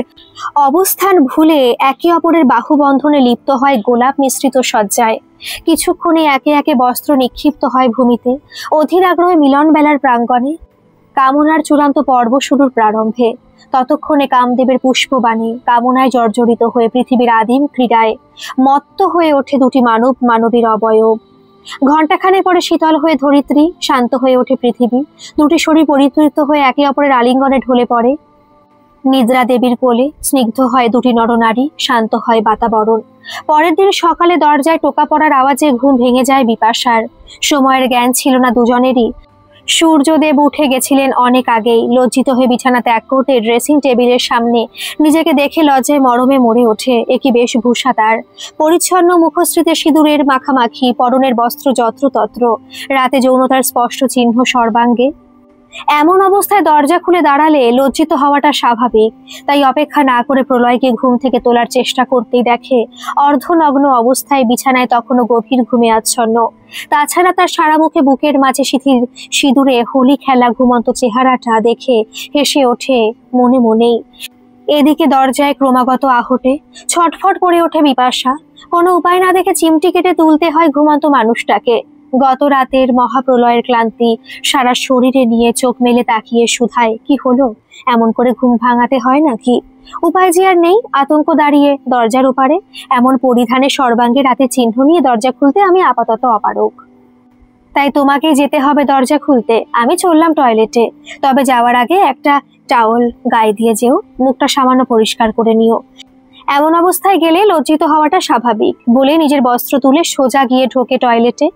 অবস্থান ভুলে একে অপরের বাহুবন্ধনে লিপ্ত হয় গোলাপ মিশ্রিত সজ্জায়। কিছুক্ষণে একে একে বস্ত্র নিক্ষিপ্ত হয় ভূমিতে। অধীর আগ্রহে মিলন বেলার প্রাঙ্গণে কামনার চূড়ান্ত পর্ব শুরুর প্রারম্ভে। ততক্ষণে কামদেবের পুষ্পবাণী কামনায় জর্জরিত হয়ে পৃথিবীর আদিম ক্রীড়ায় মত্ত হয়ে ওঠে দুটি মানব মানবীর অবয়ব। ঘণ্টাখানেক পরে শীতল হয়ে ধরিত্রী, শান্ত হয়ে ওঠে পৃথিবী। দুটি শরীর পরিতৃপ্ত হয়ে একে অপরের আলিঙ্গনে ঢলে পড়ে নিদ্রা দেবীর কোলে। স্নিগ্ধ হয় দুটি নরনারী, শান্ত হয় বাতাবরণ। পরের দিন সকালে দরজায় টোকা পড়ার আওয়াজে ঘুম ভেঙে যায় বিপাশার। সময়ের জ্ঞান ছিল না দুজনেরই। সূর্যদেব উঠে গেছিলেন অনেক আগেই। লজ্জিত হয়ে বিছানা ত্যাগ করতে ড্রেসিং টেবিলের সামনে নিজেকে দেখে লজ্জায় মরমে মরে ওঠে। একই বেশভূষা তার, পরিচ্ছন্ন মুখশ্রীতে সিঁদুরের মাখামাখি, পরনের বস্ত্র যত্রতত্র, রাতে যৌনতার স্পষ্ট চিহ্ন সর্বাঙ্গে। এমন অবস্থায় দরজা খুলে দাঁড়ালে লজ্জিত হওয়াটা স্বাভাবিক। তাই অপেক্ষা না করে প্রলয়কে ঘুম থেকে তোলার চেষ্টা করতেই দেখে অর্ধনগ্ন অবস্থায় বিছানায় তখনও গভীর ঘুমে আচ্ছন্ন। তাছাড়া তার সারা মুখে বুকের মাঝে শিথিল সিঁদুরে হোলি খেলা ঘুমন্ত চেহারাটা দেখে হেসে ওঠে মনে মনেই। এদিকে দরজায় ক্রমাগত আহটে ছটফট করে ওঠে বিপাশা। কোনো উপায় না দেখে চিমটি কেটে তুলতে হয় ঘুমন্ত মানুষটাকে। গত রাতের মহাপ্রলয়ের ক্লান্তি সারা শরীরে নিয়ে চোখ মেলে তাকিয়ে সুধায়, কি হলো, এমন করে ঘুম ভাঙাতে হয় নাকি? উপায় যে আর নেই। আতঙ্ক দাঁড়িয়ে দরজার ওপারে। এমন পরিধানে সর্বাঙ্গে রাতে চিহ্ন নিয়ে দরজা খুলতে আমি আপাতত অপারগ। তাই তোমাকেই যেতে হবে দরজা খুলতে। আমি চললাম টয়লেটে, তবে যাওয়ার আগে একটা টাওয়েল গায়ে দিয়ে যেও, মুখটা সামান্য পরিষ্কার করে নিও। এমন অবস্থায় গেলে লজ্জিত হওয়াটা স্বাভাবিক বলে নিজের বস্ত্র তুলে সোজা গিয়ে ঢোকে টয়লেটে।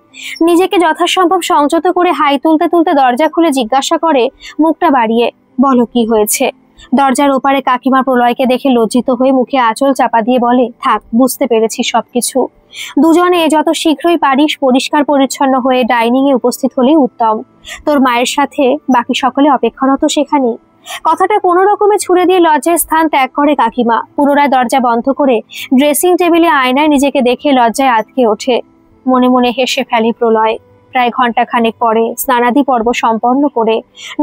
নিজেকে যথাসম্ভব সংযত করে হাই তুলতে তুলতে দরজা খুলে জিজ্ঞাসা করে মুখটা বাড়িয়ে, বলো কি হয়েছে? দরজার ওপারে কাকিমা প্রলয়কে দেখে লজ্জিত হয়ে মুখে আঁচল চাপা দিয়ে বলে, থাক, বুঝতে পেরেছি সবকিছু। দুজনে যত শীঘ্রই পারিস পরিষ্কার পরিচ্ছন্ন হয়ে ডাইনিং এ উপস্থিত হলেই উত্তম। তোর মায়ের সাথে বাকি সকলে অপেক্ষারত সেখানে। কথাটা কোনো রকমে ছুড়ে দিয়ে লজ্জায় স্থান ত্যাগ করে কাকিমা। পুনরায় দরজা বন্ধ করে ড্রেসিং টেবিলে আয়নায় নিজেকে দেখে লজ্জায় আটকে ওঠে। মনে মনে হেসে ফেলে প্রলয়। প্রায় ঘন্টাখানেক পরে স্নানাদি পর্ব সম্পন্ন করে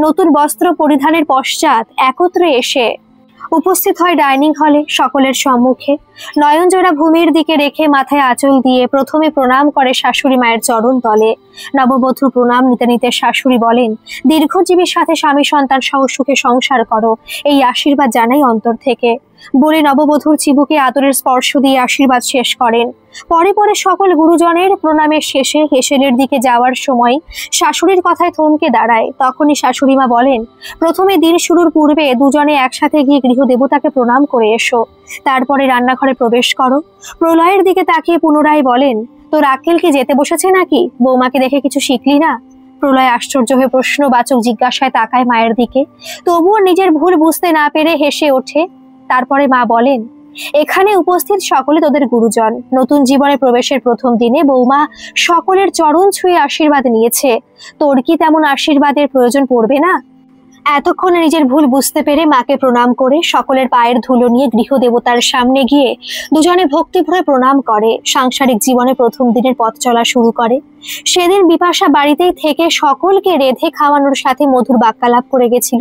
নতুন বস্ত্র পরিধানের পশ্চাৎ একত্রে এসে উপস্থিত হয় ডাইনিং হলে সকলের সম্মুখে। নয়নজোড়া ভূমির দিকে রেখে মাথায় আঁচল দিয়ে প্রথমে প্রণাম করে শাশুড়ি মায়ের চরণ তলে। নববধূ প্রণাম নিতে নিতে শাশুড়ি বলেন, দীর্ঘজীবীর সাথে স্বামী সন্তান সহ সুখে সংসার করো, এই আশীর্বাদ জানাই অন্তর থেকে বলে নববধূর চিবুকে আদরের স্পর্শ দিয়ে আশীর্বাদ শেষ করেন। পরে পরে সকল গুরুজনের প্রণামের শেষে হেসেলের দিকে যাওয়ার সময় শাশুড়ির কথায় থমকে দাঁড়ায়। তখনই শাশুড়িমা বলেন, প্রথমে দিন শুরুর পূর্বে দুজনে একসাথে গিয়ে গৃহদেবতাকে প্রণাম করে এসো, তারপরে রান্নাঘরে প্রবেশ করো। প্রলয়ের দিকে তাকিয়ে পুনরায় বলেন, তোর আক্কেল কি যেতে বসেছে নাকি? বৌমাকে দেখে কিছু শিখলি না? প্রলয় আশ্চর্য হয়ে প্রশ্নবাচক জিজ্ঞাসায় তাকায় মায়ের দিকে, তবুও নিজের ভুল বুঝতে না পেরে হেসে ওঠে। তারপরে মা বলেন, এখানে উপস্থিত সকলে তোদের গুরুজন। নতুন জীবনে প্রবেশের প্রথম দিনে বৌমা সকলের চরণ ছুঁয়ে আশীর্বাদ নিয়েছে, তোর কি তেমন আশীর্বাদের প্রয়োজন পড়বে না? এতক্ষণে নিজের ভুল বুঝতে পেরে মাকে প্রণাম করে সকলের পায়ের ধুলো নিয়ে গৃহদেবতার সামনে গিয়ে দুজনে ভক্তি ভরে প্রণাম করে সাংসারিক জীবনে প্রথম দিনের পথ চলা শুরু করে। সেদিন বিপাশা বাড়িতেই থেকে সকলকে রেঁধে খাওয়ানোর সাথে মধুর বাক্যালাপ করে গেছিল।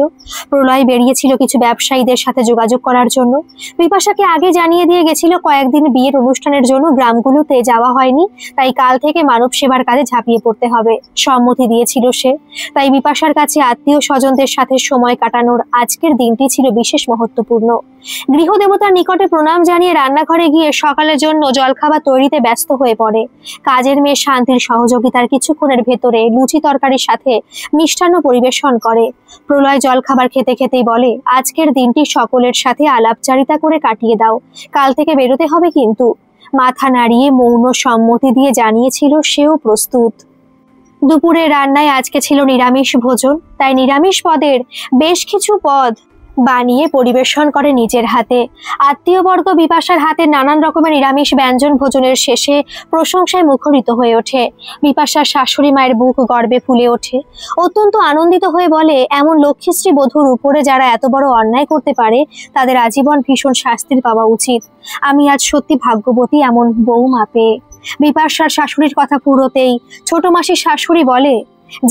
প্রলয় বেরিয়েছিল কিছু ব্যবসায়ীদের সাথে যোগাযোগ করার জন্য। বিপাশাকে আগে জানিয়ে দিয়ে গেছিল কয়েকদিন বিয়ের অনুষ্ঠানের জন্য গ্রামগুলোতে যাওয়া হয়নি, তাই কাল থেকে মানব সেবার কাজে ঝাঁপিয়ে পড়তে হবে। সম্মতি দিয়েছিল সে। তাই বিপাশার কাছে আত্মীয় স্বজনদের সাথে সময় কাটানোর আজকের দিনটি ছিল বিশেষ মহত্বপূর্ণ। গৃহদেবতার নিকটে প্রণাম জানিয়ে রান্নাঘরে গিয়ে সকালের জন্য জলখাবার তৈরিতে ব্যস্ত হয়ে পড়ে। কাজের মেয়ে শান্তির সহযোগিতার কিছুক্ষণের ভেতরে লুচি তরকারির সাথে মিষ্টান্ন পরিবেশন করে। প্রলয় জলখাবার খেতে খেতেই বলে, আজকের দিনটি সকলের সাথে আলাপচারিতা করে কাটিয়ে দাও, কাল থেকে বেরোতে হবে কিন্তু। মাথা নাড়িয়ে মৌন সম্মতি দিয়ে জানিয়েছিল সেও প্রস্তুত। দুপুরে রান্নায় আজকে ছিল নিরামিষ ভোজন, তাই নিরামিষ পদের বেশ কিছু পদ বানিয়ে পরিবেশন করে নিজের হাতে। আত্মীয়বর্গ বিপাশার হাতে নানান রকমের নিরামিষ ব্যঞ্জন ভোজনের শেষে প্রশংসায় মুখরিত হয়ে ওঠে। বিপাশার শাশুড়ি মায়ের বুক গর্বে ফুলে ওঠে। অত্যন্ত আনন্দিত হয়ে বলে, এমন লক্ষ্মীশ্রী বধূর উপরে যারা এত বড় অন্যায় করতে পারে তাদের আজীবন ভীষণ শাস্তির পাওয়া উচিত। আমি আজ সত্যি ভাগ্যবতী এমন বৌমা পেয়ে। বিপাশার শাশুড়ির কথা পুরোতেই ছোট মাসির শাশুড়ি বলে,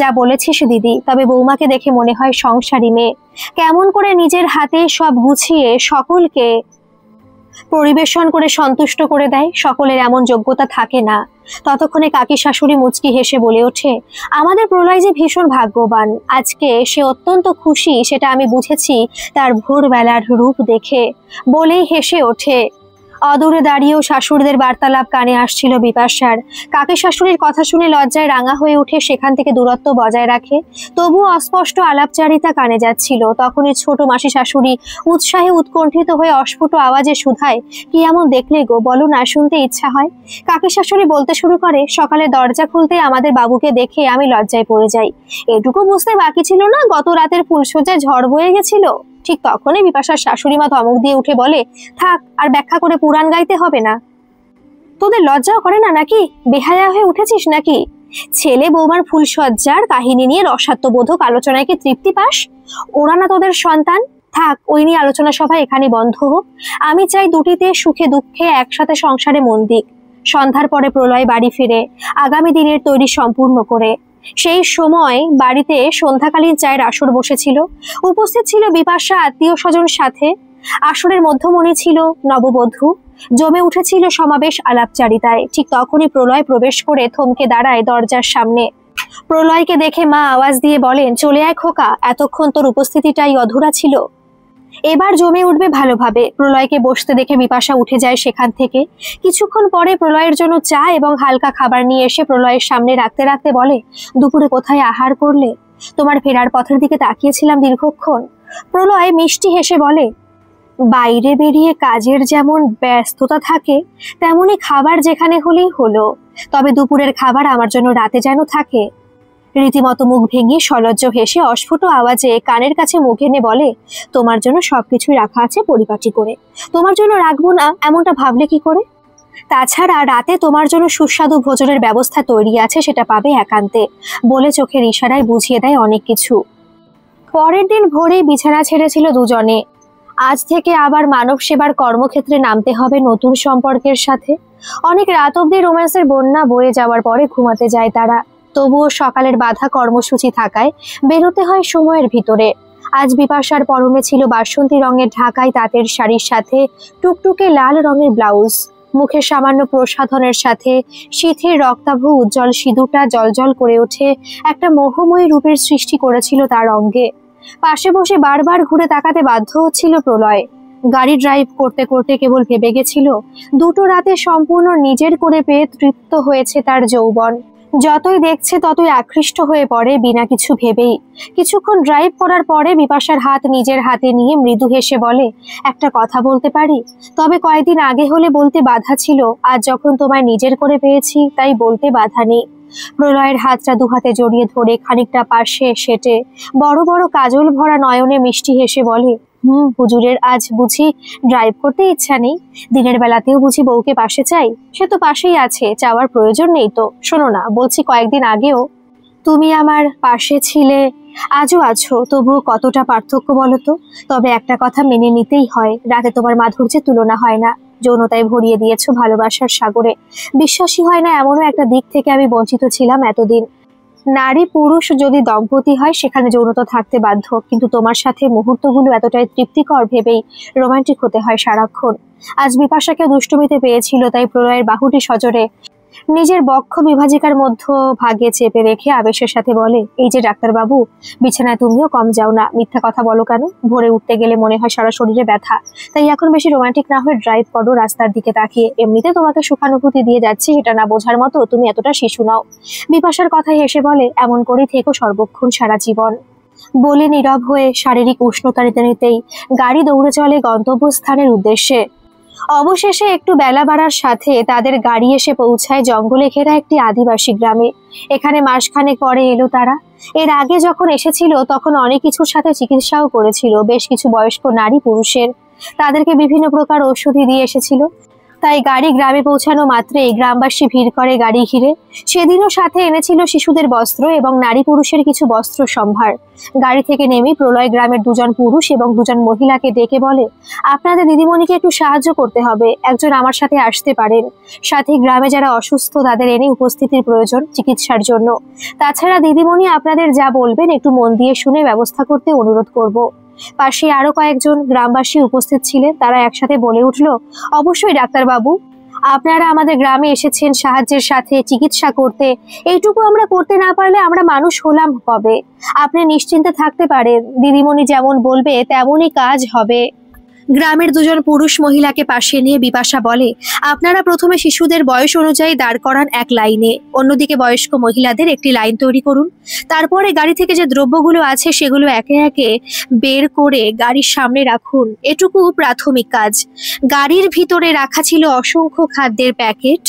যা বলেছিস দিদি, তবে বৌমাকে দেখে মনে হয় সংসারী মেয়ে। কেমন করে নিজের হাতে সব গুছিয়ে সকলকে পরিবেশন করে সন্তুষ্ট করে দেয়, সকলের এমন যোগ্যতা থাকে না। ততক্ষণে কাকি শাশুড়ি মুচকি হেসে বলে ওঠে, আমাদের প্রলয় যে ভীষণ ভাগ্যবান, আজকে সে অত্যন্ত খুশি, সেটা আমি বুঝেছি তার ভোরবেলার রূপ দেখে। বলেই হেসে ওঠে। অদূরে দাঁড়িয়েও শাশুড়িদের বার্তালাপ কানে আসছিল বিপাশার। কাকি শাশুড়ির কথা শুনে লজ্জায় রাঙা হয়ে উঠে সেখান থেকে দূরত্ব বজায় রাখে, তবুও অস্পষ্ট আলাপচারিতা কানে যাচ্ছিল। তখনই ছোট মাসি শাশুড়ি উৎসাহে উৎকণ্ঠিত হয়ে অস্ফুট আওয়াজে শুধায়, কি এমন দেখলে গো, বলো না, শুনতে ইচ্ছা হয়। কাকি শাশুড়ি বলতে শুরু করে, সকালে দরজা খুলতে আমাদের বাবুকে দেখে আমি লজ্জায় পড়ে যাই। এটুকু বুঝতে বাকি ছিল না গত রাতের ফুলসজ্জায় ঝড় বয়ে গেছিল। ঠিক তখনই বিপাশার শাশুড়ি মা ধমক দিয়ে উঠে বলে, থাক, আর ব্যাখ্যা করে পুরাণ গাইতে হবে না। তোদের লজ্জাও করে না নাকি? বেহায়া হয়ে উঠেছিস নাকি? ছেলে বৌমার ফুলসজ্জার কাহিনী নিয়ে রসাত্মবোধক আলোচনায় কি তৃপ্তি পাস? ওরা না তোদের সন্তান? থাক, ওই নিয়ে আলোচনা সভা এখানে বন্ধ হোক। আমি চাই দুটিতে সুখে দুঃখে একসাথে সংসারে মন দিক। সন্ধ্যার পরে প্রলয় বাড়ি ফিরে আগামী দিনের তৈরি সম্পূর্ণ করে। সেই সময় বাড়িতে সন্ধ্যাকালীন চায়ের আসর বসেছিল। উপস্থিত ছিল বিপাশা আত্মীয় স্বজন সাথে। আসরের মধ্যমণি ছিল নববধূ। জমে উঠেছিল সমাবেশ আলাপচারিতায়। ঠিক তখনই প্রলয় প্রবেশ করে থমকে দাঁড়ায় দরজার সামনে। প্রলয়কে দেখে মা আওয়াজ দিয়ে বলেন, চলে আয় খোকা, এতক্ষণ তোর উপস্থিতিটাই অধুরা ছিল। এবার জমে উঠবে ভালোভাবে। প্রলয়কে বসতে দেখে বিপাশা উঠে যায় সেখান থেকে। কিছুক্ষণ পরে প্রলয়ের জন্য চা এবং হালকা খাবার নিয়ে এসে প্রলয়ের সামনে রাখতে রাখতে বলে, দুপুরে কোথায় আহার করলে? তোমার ফেরার পথের দিকে তাকিয়েছিলাম দীর্ঘক্ষণ। প্রলয় মিষ্টি হেসে বলে, বাইরে বেরিয়ে কাজের যেমন ব্যস্ততা থাকে তেমনি খাবার যেখানে হলেই হলো, তবে দুপুরের খাবার আমার জন্য রাতে যেন থাকে। রীতিমতো মুখ ভেঙে সলজ্জ হেসে অস্ফুট আওয়াজে কানের কাছে মুখ এনে বলে, তোমার জন্য সবকিছুই রাখা আছে পরিপাটি করে, তোমার জন্য রাখবো না এমনটা ভাবলে কি করে? তাছাড়া রাতে তোমার জন্য সুস্বাদু ভোজনের ব্যবস্থা তৈরি আছে, সেটা পাবে একান্তে, বলে চোখের ইশারায় বুঝিয়ে দেয় অনেক কিছু। পরের দিন ভোরেই বিছানা ছেড়েছিল দুজনে। আজ থেকে আবার মানব সেবার কর্মক্ষেত্রে নামতে হবে নতুন সম্পর্কের সাথে। অনেক রাত অব্দি রোম্যান্সের বন্যা বয়ে যাওয়ার পরে ঘুমাতে যায় তারা। তবুও সকালের বাধা কর্মসূচি থাকায় বেরোতে হয় সময়ের ভিতরে। আজ বিপাশার পরনে ছিল বাসন্তী রঙের ঢাকাই তাঁতের শাড়ির সাথে টুকটুকে লাল রঙের ব্লাউজ। মুখে সামান্য প্রসাধনের সাথে শীতের রক্তাভ উজ্জ্বল সিঁদুরটা জলজল করে ওঠে একটা মোহময়ী রূপের সৃষ্টি করেছিল তার অঙ্গে। পাশে বসে বারবার ঘুরে তাকাতে বাধ্য হচ্ছিল প্রলয়। গাড়ি ড্রাইভ করতে করতে কেবল ভেবে গেছিল, দুটো রাতে সম্পূর্ণ নিজের করে পেয়ে তৃপ্ত হয়েছে তার যৌবন। যতই দেখছে ততই আকৃষ্ট হয়ে পড়ে বিনা কিছু ভেবেই। কিছুক্ষণ ড্রাইভ করার পরে বিপাশার হাত নিজের হাতে নিয়ে মৃদু হেসে বলে, একটা কথা বলতে পারি? তবে কয়েকদিন আগে হলে বলতে বাধা ছিল, আজ যখন তোমায় নিজের করে পেয়েছি তাই বলতে বাধা নেই। প্রলয়ের হাতটা দুহাতে জড়িয়ে ধরে খানিকটা পাশে সেটে বড় বড় কাজল ভরা নয়নে মিষ্টি হেসে বলে, হুজুরের আজ বুঝি ড্রাইভ করতে ইচ্ছা নেই? দিনের বেলাতেও বুঝি বউকে পাশে চাই? সে তো পাশেই আছে, চাওয়ার প্রয়োজন নেই তো। শোনো না, বলছি কয়েকদিন আগেও তুমি আমার পাশে ছিলে, আজও আছো, তবুও কতটা পার্থক্য বলো তো? তবে একটা কথা মেনে নিতেই হয়, রাতে তোমার মাধুর্যের তুলনা হয় না। যৌনতায় ভরিয়ে দিয়েছো ভালোবাসার সাগরে। বিশ্বাসই হয় না এমনও একটা দিক থেকে আমি বঞ্চিত ছিলাম এতদিন। নারী পুরুষ যদি দম্পতি হয় সেখানে যৌনতা থাকতে বাধ্য, কিন্তু তোমার সাথে মুহূর্তগুলো এতটাই তৃপ্তিকর ভেবেই রোমান্টিক হতে হয় সারাক্ষণ। আজ বিপাশাকে দুষ্টুমিতে পেয়েছিল, তাই প্রলয়ের বাহুটি সজোরে নিজের বক্ষ বিভাজিকার মধ্য ভাগে চেপে রেখে আবেশের সাথে বলে, এই যে ডাক্তারবাবু, বিছানায় তুমিও কম যাও না। মিথ্যা কথা বলো কেন? ভোরে উঠতে গেলে মনে হয় সারা শরীরে ব্যথা। তাই এখন বেশি রোমান্টিক না হয়ে ড্রাইভ করো রাস্তার দিকে তাকিয়ে। এমনিতে তোমাকে সুখানুভূতি দিয়ে যাচ্ছি, এটা না বোঝার মতো তুমি এতটা শিশু নাও। বিপাশার কথায় হেসে বলে, এমন করেই থেকো সর্বক্ষণ সারা জীবন। বলে নীরব হয়ে শারীরিক উষ্ণতা নিতে নিতেই গাড়ি দৌড়ে চলে গন্তব্যস্থানের উদ্দেশ্যে। অবশেষে একটু বেলা বাড়ার সাথে তাদের গাড়ি এসে পৌঁছায় জঙ্গলে ঘেরা একটি আদিবাসী গ্রামে। এখানে মাসখানেক পরে এলো তারা। এর আগে যখন এসেছিল তখন অনেক কিছুর সাথে চিকিৎসাও করেছিল বেশ কিছু বয়স্ক নারী পুরুষের। তাদেরকে বিভিন্ন প্রকার ঔষধি দিয়ে এসেছিল। তাই গাড়ি গ্রামে পৌঁছানো মাত্রেই গ্রামবাসী ভিড় করে গাড়ি ঘিরে। সেদিনও সাথে এনেছিল শিশুদের বস্ত্র এবং নারী পুরুষের কিছু বস্ত্র সম্ভার। গাড়ি থেকে নেমে প্রলয় গ্রামের দুজন পুরুষ এবং দুজন মহিলাকে ডেকে বলে, আপনাদের দিদিমণিকে একটু সাহায্য করতে হবে, একজন আমার সাথে আসতে পারেন। সাথে গ্রামে যারা অসুস্থ তাদের এনে উপস্থিতির প্রয়োজন চিকিৎসার জন্য। তাছাড়া দিদিমণি আপনাদের যা বলবেন একটু মন দিয়ে শুনে ব্যবস্থা করতে অনুরোধ করব। পাশে আরো কয়েকজন গ্রামবাসী উপস্থিত ছিলেন। তারা একসাথে বলে উঠল, অবশ্যই ডাক্তারবাবু, আপনারা আমাদের গ্রামে এসেছেন সাহায্যের সাথে চিকিৎসা করতে, এইটুকু আমরা করতে না পারলে আমরা মানুষ হলাম কবে? আপনি নিশ্চিন্তে থাকতে পারেন, দিদিমণি যেমন বলবে তেমনই কাজ হবে। গ্রামের দুজন পুরুষ মহিলাকে পাশে নিয়ে বিপাশা বলে, আপনারা প্রথমে শিশুদের বয়স অনুযায়ী দাঁড় করান এক লাইনে, অন্যদিকে বয়স্ক মহিলাদের একটি লাইন তৈরি করুন। তারপরে গাড়ি থেকে যে দ্রব্যগুলো আছে সেগুলো একে একে বের করে গাড়ির সামনে রাখুন। এটুকু প্রাথমিক কাজ। গাড়ির ভিতরে রাখা ছিল অসংখ্য খাদ্যের প্যাকেট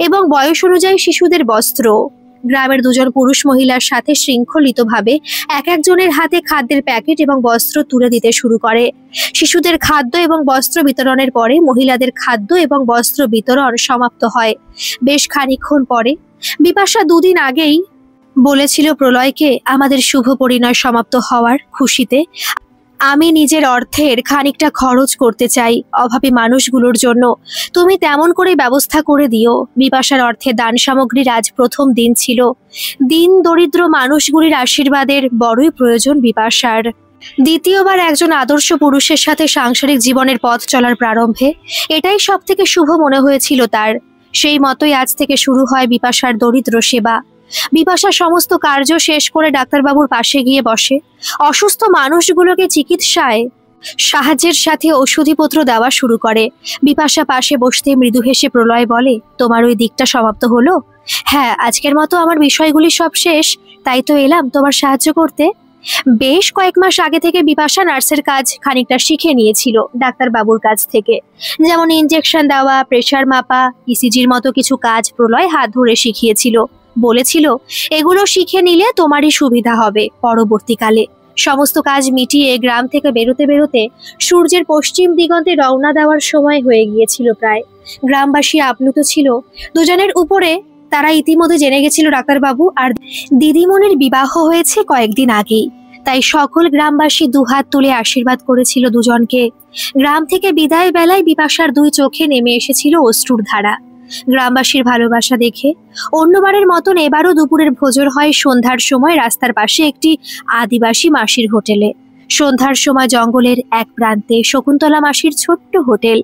এবং বয়স অনুযায়ী শিশুদের বস্ত্র। গ্রামের দুজন পুরুষ মহিলার সাথে শৃঙ্খলিতভাবে এক একজনের হাতে খাদ্যের প্যাকেট এবং বস্ত্র তুলে দিতে শুরু করে। শিশুদের খাদ্য এবং বস্ত্র বিতরণের পরে মহিলাদের খাদ্য এবং বস্ত্র বিতরণ সমাপ্ত হয়। বেশ খানিকক্ষণ পরে বিপাশা দুদিন আগেই বলেছিল প্রলয়কে, আমাদের শুভ পরিণয় সমাপ্ত হওয়ার খুশিতে আমি নিজের অর্থের খানিকটা খরচ করতে চাই অভাবী মানুষগুলোর জন্য, তুমি তেমন করে ব্যবস্থা করে দিও। বিপাশার অর্থে দান সামগ্রীর আজ প্রথম দিন ছিল। দিন দরিদ্র মানুষগুলির আশীর্বাদের বড়ই প্রয়োজন বিপাশার। দ্বিতীয়বার একজন আদর্শ পুরুষের সাথে সাংসারিক জীবনের পথ চলার প্রারম্ভে এটাই সব থেকে শুভ মনে হয়েছিল তার। সেই মতোই আজ থেকে শুরু হয় বিপাশার দরিদ্র সেবা। বিপাশা সমস্ত কার্য শেষ করে ডাক্তারবাবুর পাশে গিয়ে বসে। অসুস্থ মানুষগুলোকে চিকিৎসায় সাহায্যের সাথে ওষুধিপত্র দেওয়া শুরু করে। বিপাশা পাশে বসতে মৃদু হেসে প্রলয় বলে, তোমার ওই দিকটা সমাপ্ত হলো? হ্যাঁ, আজকের মতো আমার বিষয়গুলি সব শেষ, তাই তো এলাম তোমার সাহায্য করতে। বেশ কয়েক মাস আগে থেকে বিপাশা নার্সের কাজ খানিকটা শিখে নিয়েছিল ডাক্তারবাবুর কাছ থেকে। যেমন ইনজেকশন দেওয়া, প্রেশার মাপা, ইসিজির মতো কিছু কাজ প্রলয় হাত ধরে শিখিয়েছিল। বলেছিল, এগুলো শিখে নিলে তোমারই সুবিধা হবে পরবর্তীকালে। সমস্ত কাজ মিটিয়ে গ্রাম থেকে বেরোতে বেরোতে সূর্যের পশ্চিম দিগন্তে রওনা দেওয়ার সময় হয়ে গিয়েছিল প্রায়। গ্রামবাসী আপ্লুত ছিল দুজনের উপরে। তারা ইতিমধ্যে জেনে গেছিল ডাক্তারবাবু আর দিদিমণির বিবাহ হয়েছে কয়েকদিন আগেই। তাই সকল গ্রামবাসী দুহাত তুলে আশীর্বাদ করেছিল দুজনকে। গ্রাম থেকে বিদায় বেলায় বিপাশার দুই চোখে নেমে এসেছিল অশ্রুর ধারা। গ্রামবাসীর ভালোবাসা দেখে অন্যবারের মতন এবারও দুপুরের ভোজন হয় সন্ধ্যার সময় রাস্তার পাশে একটি আদিবাসী মাসির হোটেলে। সন্ধ্যার সময় জঙ্গলের এক প্রান্তে শকুন্তলা মাসির ছোট্ট হোটেল।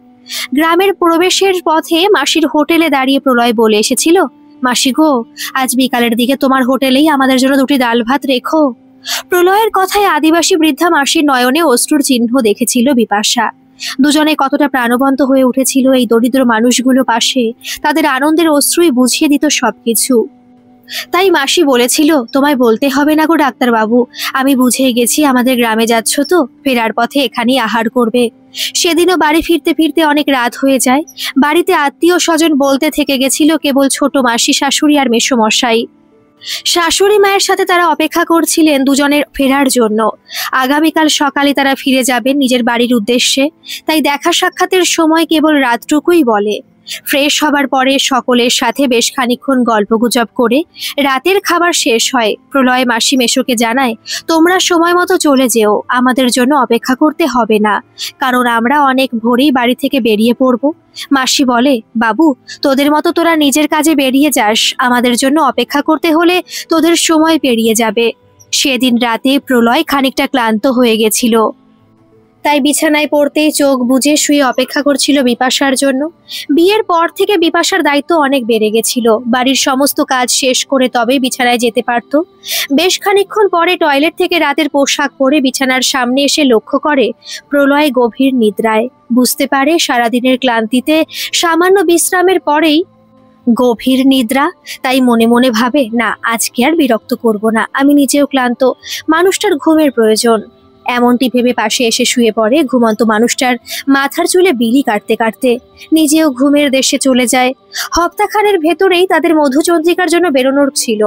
গ্রামের প্রবেশের পথে মাসির হোটেলে দাঁড়িয়ে প্রলয় বলে এসেছিল, মাসি গো, আজ বিকালের দিকে তোমার হোটেলেই আমাদের জন্য দুটি ডাল ভাত রেখো। প্রলয়ের কথায় আদিবাসী বৃদ্ধা মাসির নয়নে অশ্রুর চিহ্ন দেখেছিল বিপাশা। দুজনে কতটা প্রাণবন্ত হয়ে উঠেছিল এই দরিদ্র মানুষগুলো পাশে। তাদের আনন্দের অশ্রুই বুঝিয়ে দিত সবকিছু। তাই মাসি বলেছিল, তোমায় বলতে হবে না গো ডাক্তারবাবু, আমি বুঝে গেছি আমাদের গ্রামে যাচ্ছ তো, ফেরার পথে এখানেই আহার করবে। সেদিনও বাড়ি ফিরতে ফিরতে অনেক রাত হয়ে যায়। বাড়িতে আত্মীয় স্বজন বলতে থেকে গেছিল কেবল ছোট মাসি, শাশুড়ি আর মেসোমশাই। শাশুড়ি মায়ের সাথে তারা অপেক্ষা করছিলেন দুজনের ফেরার জন্য। আগামীকাল সকালে তারা ফিরে যাবেন নিজের বাড়ির উদ্দেশ্যে। তাই দেখা সাক্ষাতের সময় কেবল রাতটুকুই বলে। ফ্রেশ হবার পরে সকলের সাথে বেশ খানিকক্ষণ গল্পগুজব করে রাতের খাবার শেষ হয়। প্রলয় মাসি মেশোকে জানায়, তোমরা সময় মতো চলে যেও, আমাদের জন্য অপেক্ষা করতে হবে না, কারণ আমরা অনেক ভোরেই বাড়ি থেকে বেরিয়ে পড়ব। মাসি বলে, বাবু, তোদের মতো তোরা নিজের কাজে বেরিয়ে যাস, আমাদের জন্য অপেক্ষা করতে হলে তোদের সময় পেরিয়ে যাবে। সেদিন রাতে প্রলয় খানিকটা ক্লান্ত হয়ে গেছিল, তাই বিছানায় পড়তেই চোখ বুজে শুয়ে অপেক্ষা করছিল বিপাশার জন্য। বিয়ের পর থেকে বিপাশার দায়িত্ব অনেক বেড়ে গেছিল। বাড়ির সমস্ত কাজ শেষ করে তবেই বিছানায় যেতে পারত। বেশ খানিকক্ষণ পরে টয়লেট থেকে রাতের পোশাক পরে বিছানার সামনে এসে লক্ষ্য করে প্রলয় গভীর নিদ্রায়। বুঝতে পারে সারাদিনের ক্লান্তিতে সামান্য বিশ্রামের পরেই গভীর নিদ্রা। তাই মনে মনে ভাবে, না, আজকে আর বিরক্ত করব না, আমি নিজেও ক্লান্ত, মানুষটার ঘুমের প্রয়োজন। এমনটি ভেবে পাশে এসে শুয়ে পড়ে ঘুমন্ত মানুষটার মাথার চুলে বিলি কাটতে কাটতে। নিজেও ঘুমের দেশে চলে যায়। হপ্তাখানের ভেতরেই তাদের মধুচন্দ্রিকার জন্য বেরোনোর ছিল,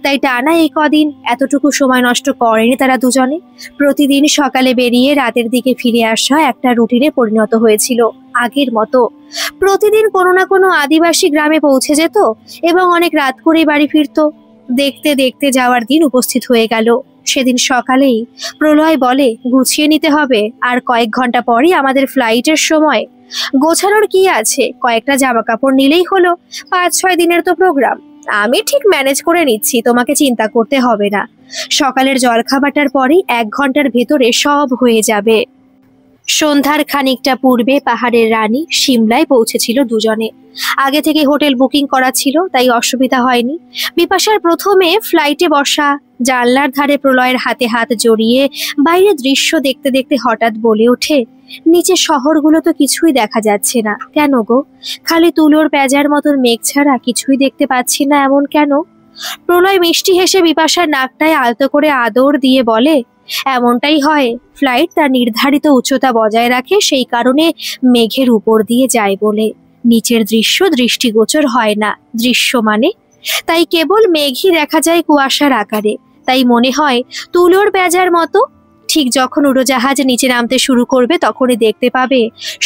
তাই টানা এই কদিন এতটুকু সময় নষ্ট করেনি তারা দুজনে। প্রতিদিন সকালে বেরিয়ে রাতের দিকে ফিরে আসা একটা রুটিনে পরিণত হয়েছিল আগের মতো। প্রতিদিন কোনো না কোনো আদিবাসী গ্রামে পৌঁছে যেত এবং অনেক রাত করেই বাড়ি ফিরত। দেখতে দেখতে যাওয়ার দিন উপস্থিত হয়ে গেল। সেদিন সকালেই প্রলয় বলে, গুছিয়ে নিতে হবে, আর কয়েক ঘন্টা পরই আমাদের ফ্লাইটের সময়। গোছানোর কি আছে, কয়েকটা জামা কাপড় নিলেই হলো, 5-6 দিনের তো প্রোগ্রাম। আমি ঠিক ম্যানেজ করে নিচ্ছি, তোমাকে চিন্তা করতে হবে না। সকালের জলখাবারটার পরেই 1 ঘন্টার ভেতরে সব হয়ে যাবে। সন্ধ্যার খানিকটা পূর্বে পাহাড়ের রানী সিমলায় পৌঁছেছিল দুজনে। আগে থেকে হোটেল বুকিং করা ছিল, তাই অসুবিধা হয়নি। বিপাশার প্রথমে ফ্লাইটে বসা। জানলার ধারে প্রলয়ের হাতে হাত জড়িয়ে বাইরে দৃশ্য দেখতে দেখতে হঠাৎ বলে ওঠে, নিচে শহরগুলো তো কিছুই দেখা যাচ্ছে না কেন গো? খালি তুলোর পেঁজার মতন মেঘ ছাড়া কিছুই দেখতে পাচ্ছি না, এমন কেন? প্রলয় মিষ্টি হেসে বিপাশার নাকটায় আলতো করে আদর দিয়ে বলে, এমনটাই হয়, ফ্লাইট তার নির্ধারিত উচ্চতা বজায় রাখে, সেই কারণে মেঘের উপর দিয়ে যায় বলে নিচের দৃশ্য দৃষ্টিগোচর হয় না। দৃশ্য মানে, তাই কেবল মেঘই দেখা যায় কুয়াশার আকারে, তাই মনে হয় তুলোর পেঁজার মতো। ঠিক যখন উড়োজাহাজ নিচে নামতে শুরু করবে তখনই দেখতে পাবে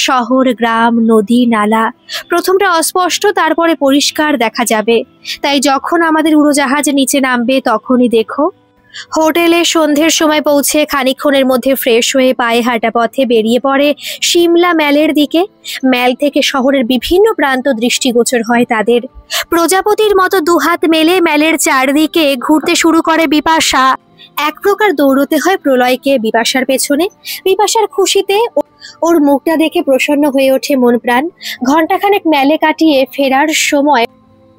শহর, গ্রাম, নদী, নালা। প্রথমটা অস্পষ্ট, তারপরে পরিষ্কার দেখা যাবে। তাই যখন আমাদের উড়োজাহাজ নিচে নামবে তখনই দেখো হোটেলে সন্ধ্যের সময় পৌঁছে খানিকক্ষণের মধ্যে ফ্রেশ হয়ে পায়ে হাঁটা পথে বেরিয়ে পড়ে সিমলা ম্যালের দিকে। ম্যাল থেকে শহরের বিভিন্ন প্রান্ত দৃষ্টিগোচর হয় তাদের। প্রজাপতির মতো দুহাত মেলে ম্যালের চারদিকে ঘুরতে শুরু করে বিপাশা। এক প্রকার দৌড়তে হয় প্রলয়কে বিপাশার পেছনে। বিপাশার খুশিতে ওর মুখটা দেখে প্রসন্ন হয়ে ওঠে মন প্রাণ। ঘন্টাখানেক ম্যালে কাটিয়ে ফেরার সময়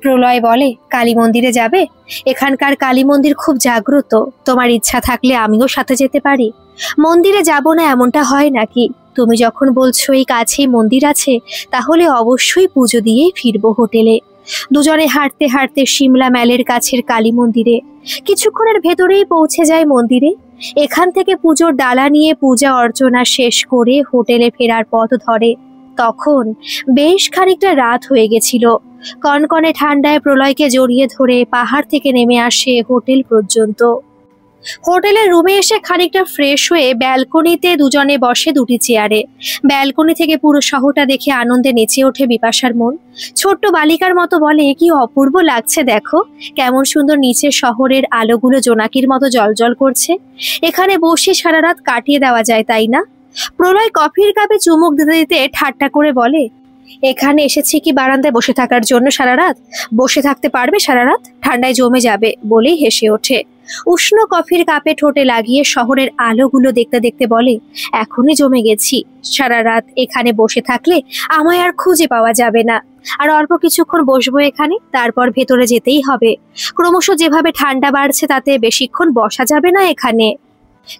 প্রলয় বলে, কালী মন্দিরে যাবে? এখানকার কালী মন্দির খুব জাগ্রত, তোমার ইচ্ছা থাকলে আমিও সাথে যেতে পারি। মন্দিরে যাব না এমনটা হয় নাকি? তুমি যখন বলছো এই কাছেই মন্দির আছে, তাহলে অবশ্যই পুজো দিয়েই ফিরবো হোটেলে। দুজনে হাঁটতে হাঁটতে সিমলা ম্যালের কাছের কালী মন্দিরে। কিছুক্ষণের ভেতরেই পৌঁছে যায় মন্দিরে। এখান থেকে পুজোর ডালা নিয়ে পূজা অর্চনা শেষ করে হোটেলে ফেরার পথ ধরে। তখন বেশ খানিকটা রাত হয়ে গেছিল। কনকনে ঠান্ডায় প্রলয়কে জড়িয়ে ধরে পাহাড় থেকে নেমে আসে হোটেল পর্যন্ত। হোটেলের রুমে এসে খানিকটা ফ্রেশ হয়ে ব্যালকনিতে দুজনে বসে দুটি চেয়ারে। ব্যালকনি থেকে পুরো শহরটা দেখে আনন্দে নেচে ওঠে বিপাশার মন। ছোট্ট বালিকার মতো বলে, কি অপূর্ব লাগছে দেখো, কেমন সুন্দর নিচে শহরের আলোগুলো জোনাকির মতো জ্বলজ্বল করছে। এখানে বসে সারা রাত কাটিয়ে দেওয়া যায়, তাই না? প্রলয় কফির কাপে চুমুক দিতে দিতে ঠাট্টা করে বলে, এখানে এসেছি কি বারান্দায় বসে থাকার জন্য সারা রাত? বসে থাকতে পারবে সারা রাত? ঠান্ডায় জমে যাবে, বলেই হেসে ওঠে। উষ্ণ কফির কাপে ঠোঁটে লাগিয়ে শহরের আলোগুলো দেখতে দেখতে বলে, এখনই জমে গেছি। সারা রাত এখানে বসে থাকলে আমায় আর খুঁজে পাওয়া যাবে না। আর অল্প কিছুক্ষণ বসবো এখানে, তারপর ভেতরে যেতেই হবে। ক্রমশ যেভাবে ঠান্ডা বাড়ছে তাতে বেশিক্ষণ বসা যাবে না এখানে।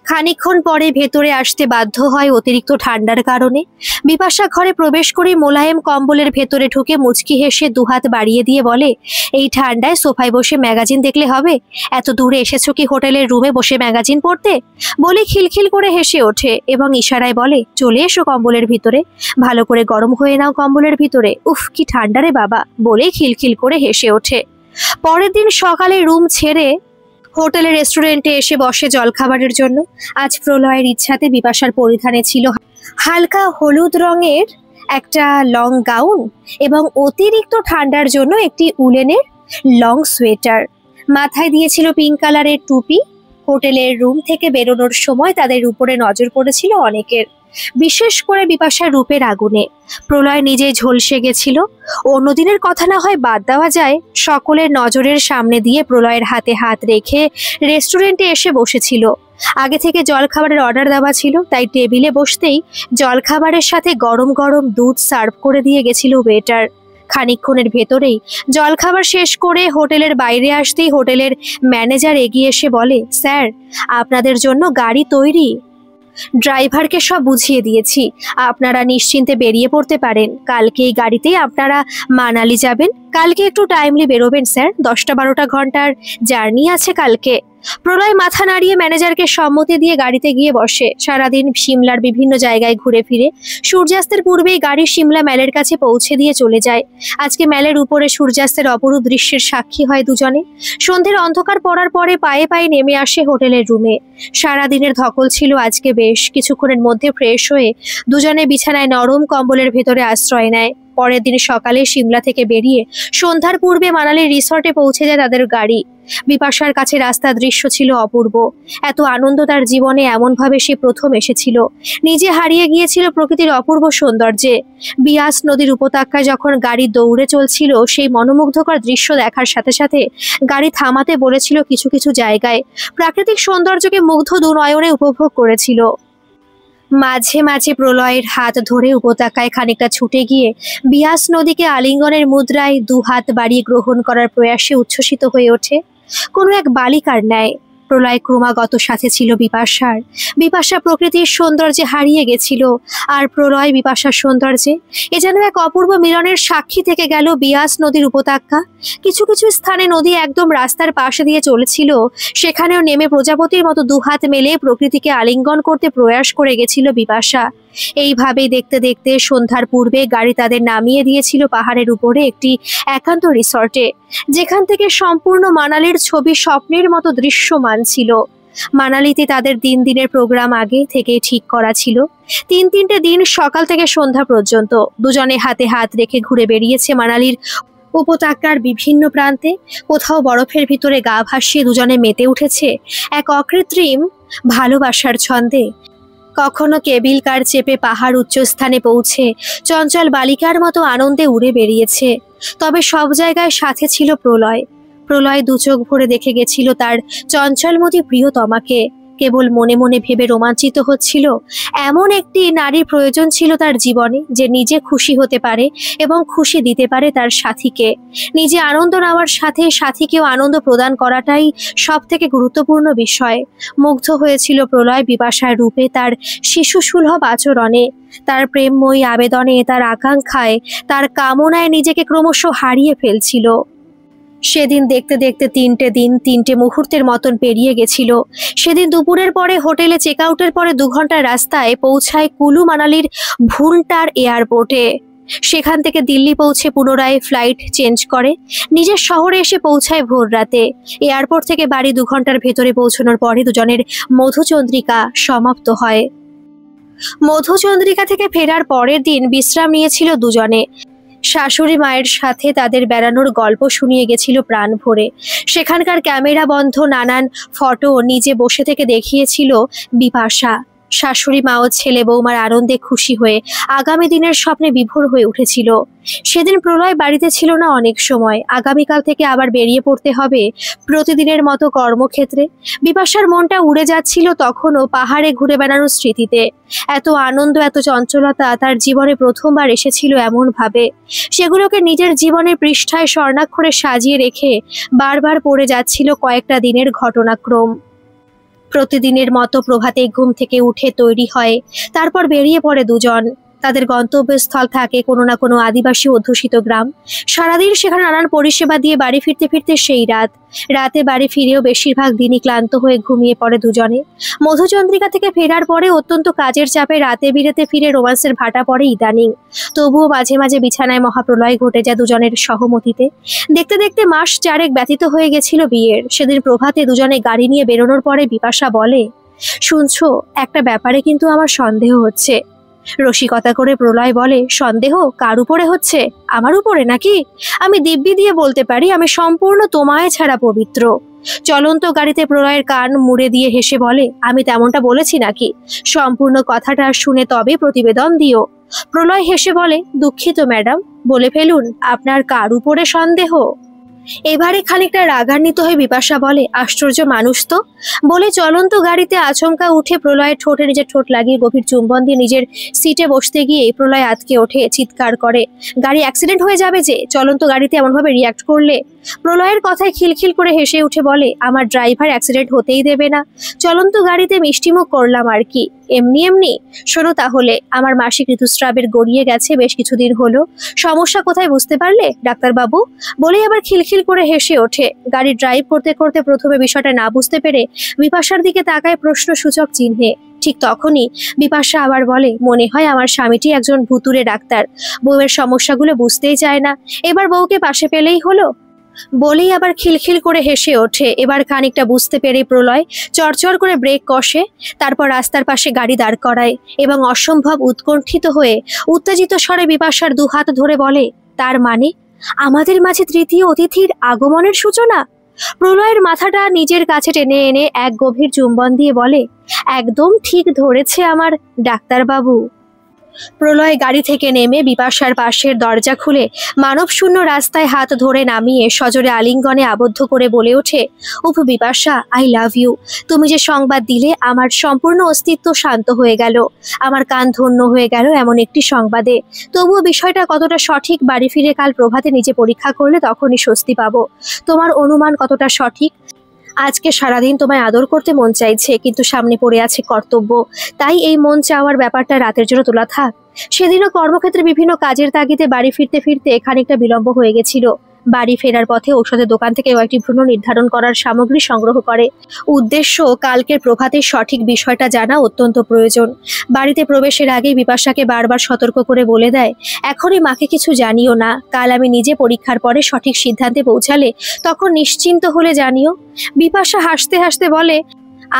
খানিকক্ষণ পরে ভেতরে আসতে বাধ্য হয় অতিরিক্ত ঠান্ডার কারণে। বিপাশা ঘরে প্রবেশ করে মোলায়েম কম্বলের ভেতরে ঢুকে মুচকি হেসে দুহাত বাড়িয়ে দিয়ে বলে, এই ঠান্ডায় সোফায় বসে ম্যাগাজিন দেখলে হবে? এত দূরে এসেছো কি হোটেলের রুমে বসে ম্যাগাজিন পড়তে? বলে খিলখিল করে হেসে ওঠে এবং ইশারায় বলে, চলে এসো কম্বলের ভিতরে, ভালো করে গরম হয়ে নাও কম্বলের ভিতরে। উফ, কি ঠান্ডা রে বাবা, বলেই খিলখিল করে হেসে ওঠে। পরের দিন সকালে রুম ছেড়ে হোটেলের রেস্টুরেন্টে এসে বসে জলখাবারের জন্য। আজ প্রলয়ের ইচ্ছাতে বিপাশার পরিধানে ছিল হালকা হলুদ রঙের একটা লং গাউন এবং অতিরিক্ত ঠান্ডার জন্য একটি উলেনের লং সোয়েটার। মাথায় দিয়েছিল পিঙ্ক কালারের টুপি। হোটেলের রুম থেকে বেরোনোর সময় তাদের উপরে নজর পড়েছিল অনেকের, বিশেষ করে বিপাশার রূপের আগুনে। প্রলয় নিজে ঝলসে গেছিল। অন্যদিনের কথা না হয় বাদ দেওয়া যায়, সকলের নজরের সামনে দিয়ে প্রলয়ের হাতে হাত রেখে রেস্টুরেন্টে এসে বসেছিল। আগে থেকে জলখাবারের অর্ডার দেওয়া ছিল, তাই টেবিলে বসতেই জলখাবারের সাথে গরম গরম দুধ সার্ভ করে দিয়ে গেছিল ওয়েটার। খানিকক্ষণের ভেতরেই জলখাবার শেষ করে হোটেলের বাইরে আসতেই হোটেলের ম্যানেজার এগিয়ে এসে বলে, স্যার, আপনাদের জন্য গাড়ি তৈরি। ড্রাইভারকে সব বুঝিয়ে দিয়েছি, আপনারা নিশ্চিন্তে বেরিয়ে পড়তে পারেন। কালকে এই গাড়িতেই আপনারা মানালি যাবেন। কালকে একটু টাইমলি বেরোবেন স্যার, 10-12 ঘন্টার জার্নি আছে কালকে। প্রলয় মাথা নাড়িয়ে ম্যানেজারকে সম্মতি দিয়ে গাড়িতে গিয়ে বসে। সারাদিন সিমলার বিভিন্ন জায়গায় ঘুরে ফিরে সূর্যাস্তের পূর্বেই গাড়ি সিমলা ম্যালের কাছে পৌঁছে দিয়ে চলে যায়। আজকে ম্যালের উপরে সূর্যাস্তের অপরূপ দৃশ্যের সাক্ষী হয় দুজনে। সন্ধ্যের অন্ধকার পড়ার পরে পায়ে পায়ে নেমে আসে হোটেলের রুমে। সারাদিনের ধকল ছিল আজকে, বেশ কিছুক্ষণের মধ্যে ফ্রেশ হয়ে দুজনে বিছানায় নরম কম্বলের ভেতরে আশ্রয় নেয়। পরের দিন সকালে সিমলা থেকে বেরিয়ে সন্ধ্যার পূর্বে মানালির রিসর্টে পৌঁছে যায় তাদের গাড়ি। বিপাশার কাছে রাস্তার দৃশ্য ছিল অপূর্ব। এত আনন্দ তার জীবনে এমনভাবে সে প্রথম এসেছিল। নিজে হারিয়ে গিয়েছিল প্রকৃতির অপূর্ব সৌন্দর্যে। বিয়াস নদীর উপত্যকায় যখন গাড়ি দৌড়ে চলছিল, সেই মনোমুগ্ধকর দৃশ্য দেখার সাথে সাথে গাড়ি থামাতে বলেছিল কিছু কিছু জায়গায়। প্রাকৃতিক সৌন্দর্যকে মুগ্ধ দুনয়নে উপভোগ করেছিল। মাঝে মাঝে প্রলয়ের হাত ধরে উপত্যকায় খানিকটা ছুটে গিয়ে বিয়াস নদীকে আলিঙ্গনের মুদ্রায় দুহাত বাড়িয়ে গ্রহণ করার প্রয়াসে উচ্ছ্বসিত হয়ে ওঠে কোনো এক বালিকার ন্যায়। প্রলয় ক্রমাগত সাথে ছিল বিপাশার। বিপাশা প্রকৃতির সৌন্দর্যে হারিয়ে গেছিল, আর প্রলয় বিপাশার সৌন্দর্যে। এ যেন এক অপূর্ব মিলনের সাক্ষী থেকে গেল বিয়াস নদীর উপত্যকা। কিছু কিছু স্থানে নদী একদম রাস্তার পাশে দিয়ে চলেছিল, সেখানেও নেমে প্রজাপতির মতো দুহাত মেলে প্রকৃতিকে আলিঙ্গন করতে প্রয়াস করে গেছিল বিপাশা। এইভাবেই দেখতে দেখতে সন্ধ্যার পূর্বে গাড়ি তাদের নামিয়ে দিয়েছিল পাহাড়ের উপরে একটি একান্ত রিসর্টে, যেখান থেকে সম্পূর্ণ মানালির ছবি স্বপ্নের মতো দৃশ্যমান ছিল। মানালিতে তাদের দিনের প্রোগ্রাম আগে থেকে ঠিক করা ছিল। 3 দিন সকাল থেকে সন্ধ্যা পর্যন্ত দুজনে হাতে হাত রেখে ঘুরে বেরিয়েছে মানালির উপত্যকার বিভিন্ন প্রান্তে কোথাও বরফের ভিতরে গা ভাসিয়ে দুজনে মেতে উঠেছে এক অকৃত্রিম ভালোবাসার ছন্দে। কখনো কেবিল কার চেপে পাহাড় উচ্চস্থানে পৌঁছে চঞ্চল বালিকার মতো আনন্দে উড়ে বেরিয়েছে। তবে সব জায়গায় সাথে ছিল প্রলয়। প্রলয় দু চোখ ভরে দেখে গেছিল তার চঞ্চলমতি প্রিয়তমাকে। কেবল মনে মনে ভেবে রোমাঞ্চিত হচ্ছিল, এমন একটি নারীর প্রয়োজন ছিল তার জীবনে, যে নিজে খুশি হতে পারে এবং খুশি দিতে পারে তার সাথীকে। নিজে আনন্দ নেওয়ার সাথে সাথীকেও আনন্দ প্রদান করাটাই সব থেকে গুরুত্বপূর্ণ বিষয়। মুগ্ধ হয়েছিল প্রলয় বিপাশার রূপে, তার শিশুসুলভ আচরণে, তার প্রেমময়ী আবেদনে, তার আকাঙ্ক্ষায়, তার কামনায় নিজেকে ক্রমশ হারিয়ে ফেলছিল। সেদিন দেখতে দেখতে 3টে দিন 3টে মুহূর্তের মতন পেরিয়ে গেছিল। সেদিন দুপুরের পরে হোটেলে চেক আউটের পরে 2 ঘন্টার রাস্তায় পৌঁছায় কুলু মানালির ভুলটার এয়ারপোর্টে। সেখান থেকে দিল্লি পৌঁছে পুনরায় ফ্লাইট চেঞ্জ করে নিজের শহরে এসে পৌঁছায় ভোর রাতে। এয়ারপোর্ট থেকে বাড়ি 2 ঘন্টার ভেতরে পৌঁছানোর পরে দুজনের মধুচন্দ্রিকা সমাপ্ত হয়। মধুচন্দ্রিকা থেকে ফেরার পরের দিন বিশ্রাম নিয়েছিল দুজনে। শাশুড়ি মায়ের সাথে তাদের বেড়ানোর গল্প শুনিয়ে গেছিল প্রাণ ভরে। সেখানকার ক্যামেরা বন্ধ নানান ফটো নিজে বসে থেকে দেখিয়েছিল বিপাশা। শাশুড়ি মা ও ছেলে বৌমার আনন্দে খুশি হয়ে আগামী দিনের স্বপ্নে বিভোর হয়ে উঠেছিল। সেদিন প্রলয় বাড়িতে ছিল না অনেক সময়। আগামীকাল থেকে আবার বেরিয়ে পড়তে হবে প্রতিদিনের মতো কর্মক্ষেত্রে। বিপাশার মনটা উড়ে যাচ্ছিল তখনও পাহাড়ে ঘুরে বেড়ানোর স্মৃতিতে। এত আনন্দ, এত চঞ্চলতা তার জীবনে প্রথমবার এসেছিল এমন ভাবে। সেগুলোকে নিজের জীবনের পৃষ্ঠায় স্বর্ণাক্ষরে সাজিয়ে রেখে বারবার পড়ে যাচ্ছিল কয়েকটা দিনের ঘটনাক্রম। প্রতিদিনের মতো প্রভাতে ঘুম থেকে উঠে তৈরি হয়, তারপর বেরিয়ে পড়ে দুজন। তাদের গন্তব্যস্থল থাকে কোনো না কোনো আদিবাসী অধ্যুষিত গ্রাম। সারাদিন সেখানে নানান পরিষেবা দিয়ে বাড়ি ফিরতে ফিরতে সেই রাত। রাতে বাড়ি ফিরেও বেশিরভাগ দিনই ক্লান্ত হয়ে ঘুমিয়ে পড়ে দুজনে। মধুচন্দ্রিকা থেকে ফেরার পরে অত্যন্ত কাজের চাপে রাতে বিরেতে ফিরে রোমান্সের ভাটা পড়ে ইদানিং। তবুও মাঝে মাঝে বিছানায় মহাপ্রলয় ঘটে যায় দুজনের সহমতিতে। দেখতে দেখতে মাস 4 ব্যতীত হয়ে গেছিল বিয়ের। সেদিন প্রভাতে দুজনে গাড়ি নিয়ে বেরোনোর পরে বিপাশা বলে, শুনছো, একটা ব্যাপারে কিন্তু আমার সন্দেহ হচ্ছে। রসিকতা করে প্রলয় বলে, সন্দেহ কার উপরে হচ্ছে? আমার উপরে নাকি? আমি দিব্যি দিয়ে বলতে পারি আমি সম্পূর্ণ তোমায় ছাড়া পবিত্র। চলন্ত গাড়িতে প্রলয়ের কান মুড়ে দিয়ে হেসে বলে, আমি তেমনটা বলেছি নাকি? সম্পূর্ণ কথাটা শুনে তবে প্রতিবেদন দিও। প্রলয় হেসে বলে, দুঃখিত ম্যাডাম, বলে ফেলুন আপনার কার উপরে সন্দেহ। এবারে খানিকটা রাগান্বিত হয়ে বিপাশা বলে, আশ্চর্য মানুষ তো। বলে চলন্ত গাড়িতে আচমকা উঠে প্রলয়ের ঠোঁটে নিজের ঠোঁট লাগিয়ে গভীর চুম্বন দিয়ে নিজের সিটে বসতে গিয়ে প্রলয় আতকে ওঠে, চিৎকার করে, গাড়ি অ্যাক্সিডেন্ট হয়ে যাবে যে, চলন্ত গাড়িতে এমনভাবে রিয়াক্ট করলে। প্রলয়ের কথায় খিলখিল করে হেসে উঠে বলে, আমার ড্রাইভার অ্যাক্সিডেন্ট হতেই দেবে না। চলন্ত গাড়িতে মিষ্টিমুখ করলাম আর কি, এমনি এমনি। শোনো তাহলে, আমার মাসিক ঋতুস্রাবের গড়িয়ে গেছে বেশ কিছুদিন হলো। সমস্যা কোথায় বুঝতে পারলে ডাক্তারবাবু? বলেই আবার খিলখিল করে হেসে ওঠে। গাড়ি ড্রাইভ করতে করতে প্রথমে বিষয়টা না বুঝতে পেরে বিপাশার দিকে তাকায় প্রশ্নসূচক চিহ্নে। ঠিক তখনই বিপাশা আবার বলে, মনে হয় আমার স্বামীটি একজন ভুতুরে ডাক্তার, বউয়ের সমস্যাগুলো বুঝতেই চায় না, এবার বউকে পাশে পেলেই হলো। বলেই আবার খিলখিল করে হেসে ওঠে। এবার খানিকটা বুঝতে পেরে প্রলয় চড়চড় করে ব্রেক কষে, তারপর রাস্তার পাশে গাড়ি দাঁড় করায় এবং অসম্ভব উৎকণ্ঠিত হয়ে উত্তেজিত স্বরে বিপাশার 2 হাত ধরে বলে, তার মানে আমাদের মাঝে তৃতীয় অতিথির আগমনের সূচনা? প্রলয়ের মাথাটা নিজের কাছে টেনে এনে এক গভীর চুম্বন দিয়ে বলে, একদম ঠিক ধরেছে আমার ডাক্তারবাবু। প্রলয় গাড়ি থেকে নেমে বিপাশার পাশের দরজা খুলে মানবশূন্য রাস্তায় হাত ধরে নামিয়ে সজোরে আলিঙ্গনে আবদ্ধ করে বলে ওঠে, উফ বিপাশা, আই লাভ ইউ। তুমি যে সংবাদ দিলে আমার সম্পূর্ণ অস্তিত্ব শান্ত হয়ে গেল। আমার কান ধন্য হয়ে গেল এমন একটি সংবাদে। তবুও বিষয়টা কতটা সঠিক বাড়ি ফিরে কাল প্রভাতে নিজে পরীক্ষা করলে তখনই স্বস্তি পাবো। তোমার অনুমান কতটা সঠিক? আজকে সারাদিন তোমায় আদর করতে মন চাইছে, কিন্তু সামনে পড়ে আছে কর্তব্য। তাই এই মন চাওয়ার ব্যাপারটা রাতের জন্য তোলা থাক। সেদিনও কর্মক্ষেত্রে বিভিন্ন কাজের তাগিদে বাড়ি ফিরতে ফিরতে খানিকটা বিলম্ব হয়ে গেছিল। বাড়ি ফেরার পথে ঔষধের দোকান থেকে কয়েকটি ভ্রূণ নির্ধারণ করার সামগ্রী সংগ্রহ করে। উদ্দেশ্য, কালকের প্রভাতের সঠিক বিষয়টা জানা অত্যন্ত প্রয়োজন। বাড়িতে প্রবেশের আগেই বিপাশাকে বারবার সতর্ক করে বলে দেয়, এখনই মাকে কিছু জানিও না। কাল আমি নিজে পরীক্ষার পরে সঠিক সিদ্ধান্তে পৌঁছালে তখন নিশ্চিন্ত হলে জানিও। বিপাশা হাসতে হাসতে বলে,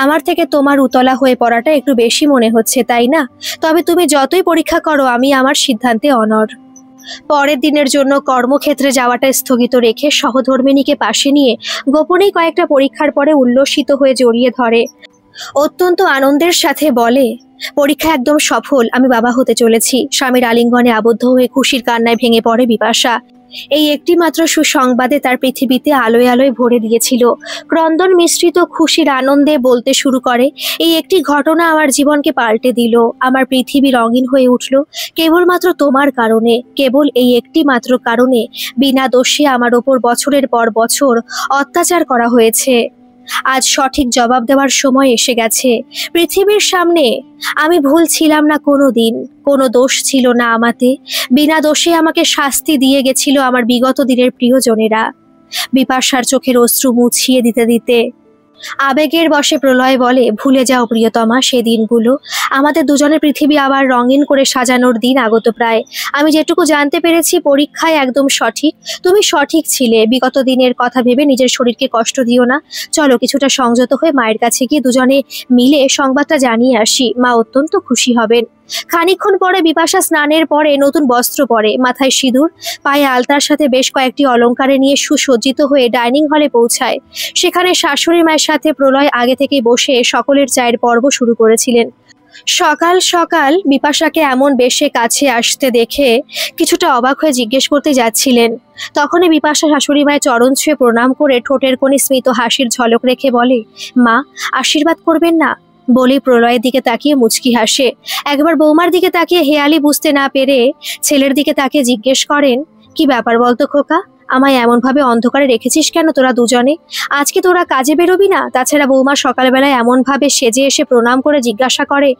আমার থেকে তোমার উতলা হয়ে পড়াটা একটু বেশি মনে হচ্ছে, তাই না? তবে তুমি যতই পরীক্ষা করো আমি আমার সিদ্ধান্তে অনড়। পরের দিনের জন্য কর্মক্ষেত্রে যাওয়াটা স্থগিত রেখে সহধর্মিণীকে পাশে নিয়ে গোপনেই কয়েকটা পরীক্ষার পরে উল্লসিত হয়ে জড়িয়ে ধরে। অত্যন্ত আনন্দের সাথে বলে, পরীক্ষা একদম সফল, আমি বাবা হতে চলেছি। স্বামীর আলিঙ্গনে আবদ্ধ হয়ে খুশির কান্নায় ভেঙে পড়ে বিপাশা। এই একটি মাত্র সুসংবাদে তার পৃথিবীতে আলোয় আলোয় ভরে দিয়েছিল। ক্রন্দন মিশ্রিত খুশির আনন্দে বলতে শুরু করে, এই একটি ঘটনা আমার জীবনকে পাল্টে দিল। আমার পৃথিবী রঙিন হয়ে উঠল কেবলমাত্র তোমার কারণে। কেবল এই একটি মাত্র কারণে বিনা দোষে আমার ওপর বছরের পর বছর অত্যাচার করা হয়েছে। আজ সঠিক জবাব দেওয়ার সময় এসে গেছে পৃথিবীর সামনে। আমি ভুল ছিলাম না কোনো দিন, কোনো দোষ ছিল না আমাতে। বিনা দোষে আমাকে শাস্তি দিয়ে গেছিল আমার বিগত দিনের প্রিয়জনেরা। বিপাশার চোখের অশ্রু মুছিয়ে দিতে দিতে আবেগের বশে প্রলয় বলে, ভুলে যাও প্রিয়তমা সে দিনগুলো। আমাদের দুজনের পৃথিবী আবার রঙিন করে সাজানোর দিন আগত প্রায়। আমি যেটুকু জানতে পেরেছি পরীক্ষায় একদম সঠিক। তুমি সঠিক ছিলে। বিগত দিনের কথা ভেবে নিজের শরীরকে কষ্ট দিও না। চলো কিছুটা সংযত হয়ে মায়ের কাছে গিয়ে দুজনে মিলে সংবাদটা জানিয়ে আসি। মা অত্যন্ত খুশি হবেন। খানিকক্ষণ পরে বিপাশা স্নানের পরে নতুন বস্ত্র পরে, মাথায় সিঁদুর, পায়ে আলতার সাথে বেশ কয়েকটি অলংকারে নিয়ে সুসজ্জিত হয়ে ডাইনিং হলে পৌঁছায়। সেখানে শাশুড়ি মায়ের সাথে প্রলয় আগে থেকেই বসে সকলের চায়ের পর্ব শুরু করেছিলেন। সকাল সকাল বিপাশাকে এমন বেশে কাছে আসতে দেখে কিছুটা অবাক হয়ে জিজ্ঞেস করতে যাচ্ছিলেন। তখনই বিপাশা শাশুড়ি মায়ের চরণ ছুঁয়ে প্রণাম করে ঠোঁটের কোণে স্মিত হাসির ঝলক রেখে বলে, মা আশীর্বাদ করবেন না? বলেই প্রলয়ের দিকে তাকিয়ে মুচকি হাসে। একবার বৌমার দিকে তাকিয়ে হেয়ালি বুঝতে না পেরে ছেলের দিকে তাকিয়ে জিজ্ঞেস করেন, কি ব্যাপার বলতো খোকা? আমায় এমনভাবে অন্ধকারে রেখেছিস কেন তোরা দুজনে? আজকে তোরা কাজে বেরোবি না? তাছাড়া বৌমা সকালবেলায় এমনভাবে সেজে এসে প্রণাম করে জিজ্ঞাসা করে,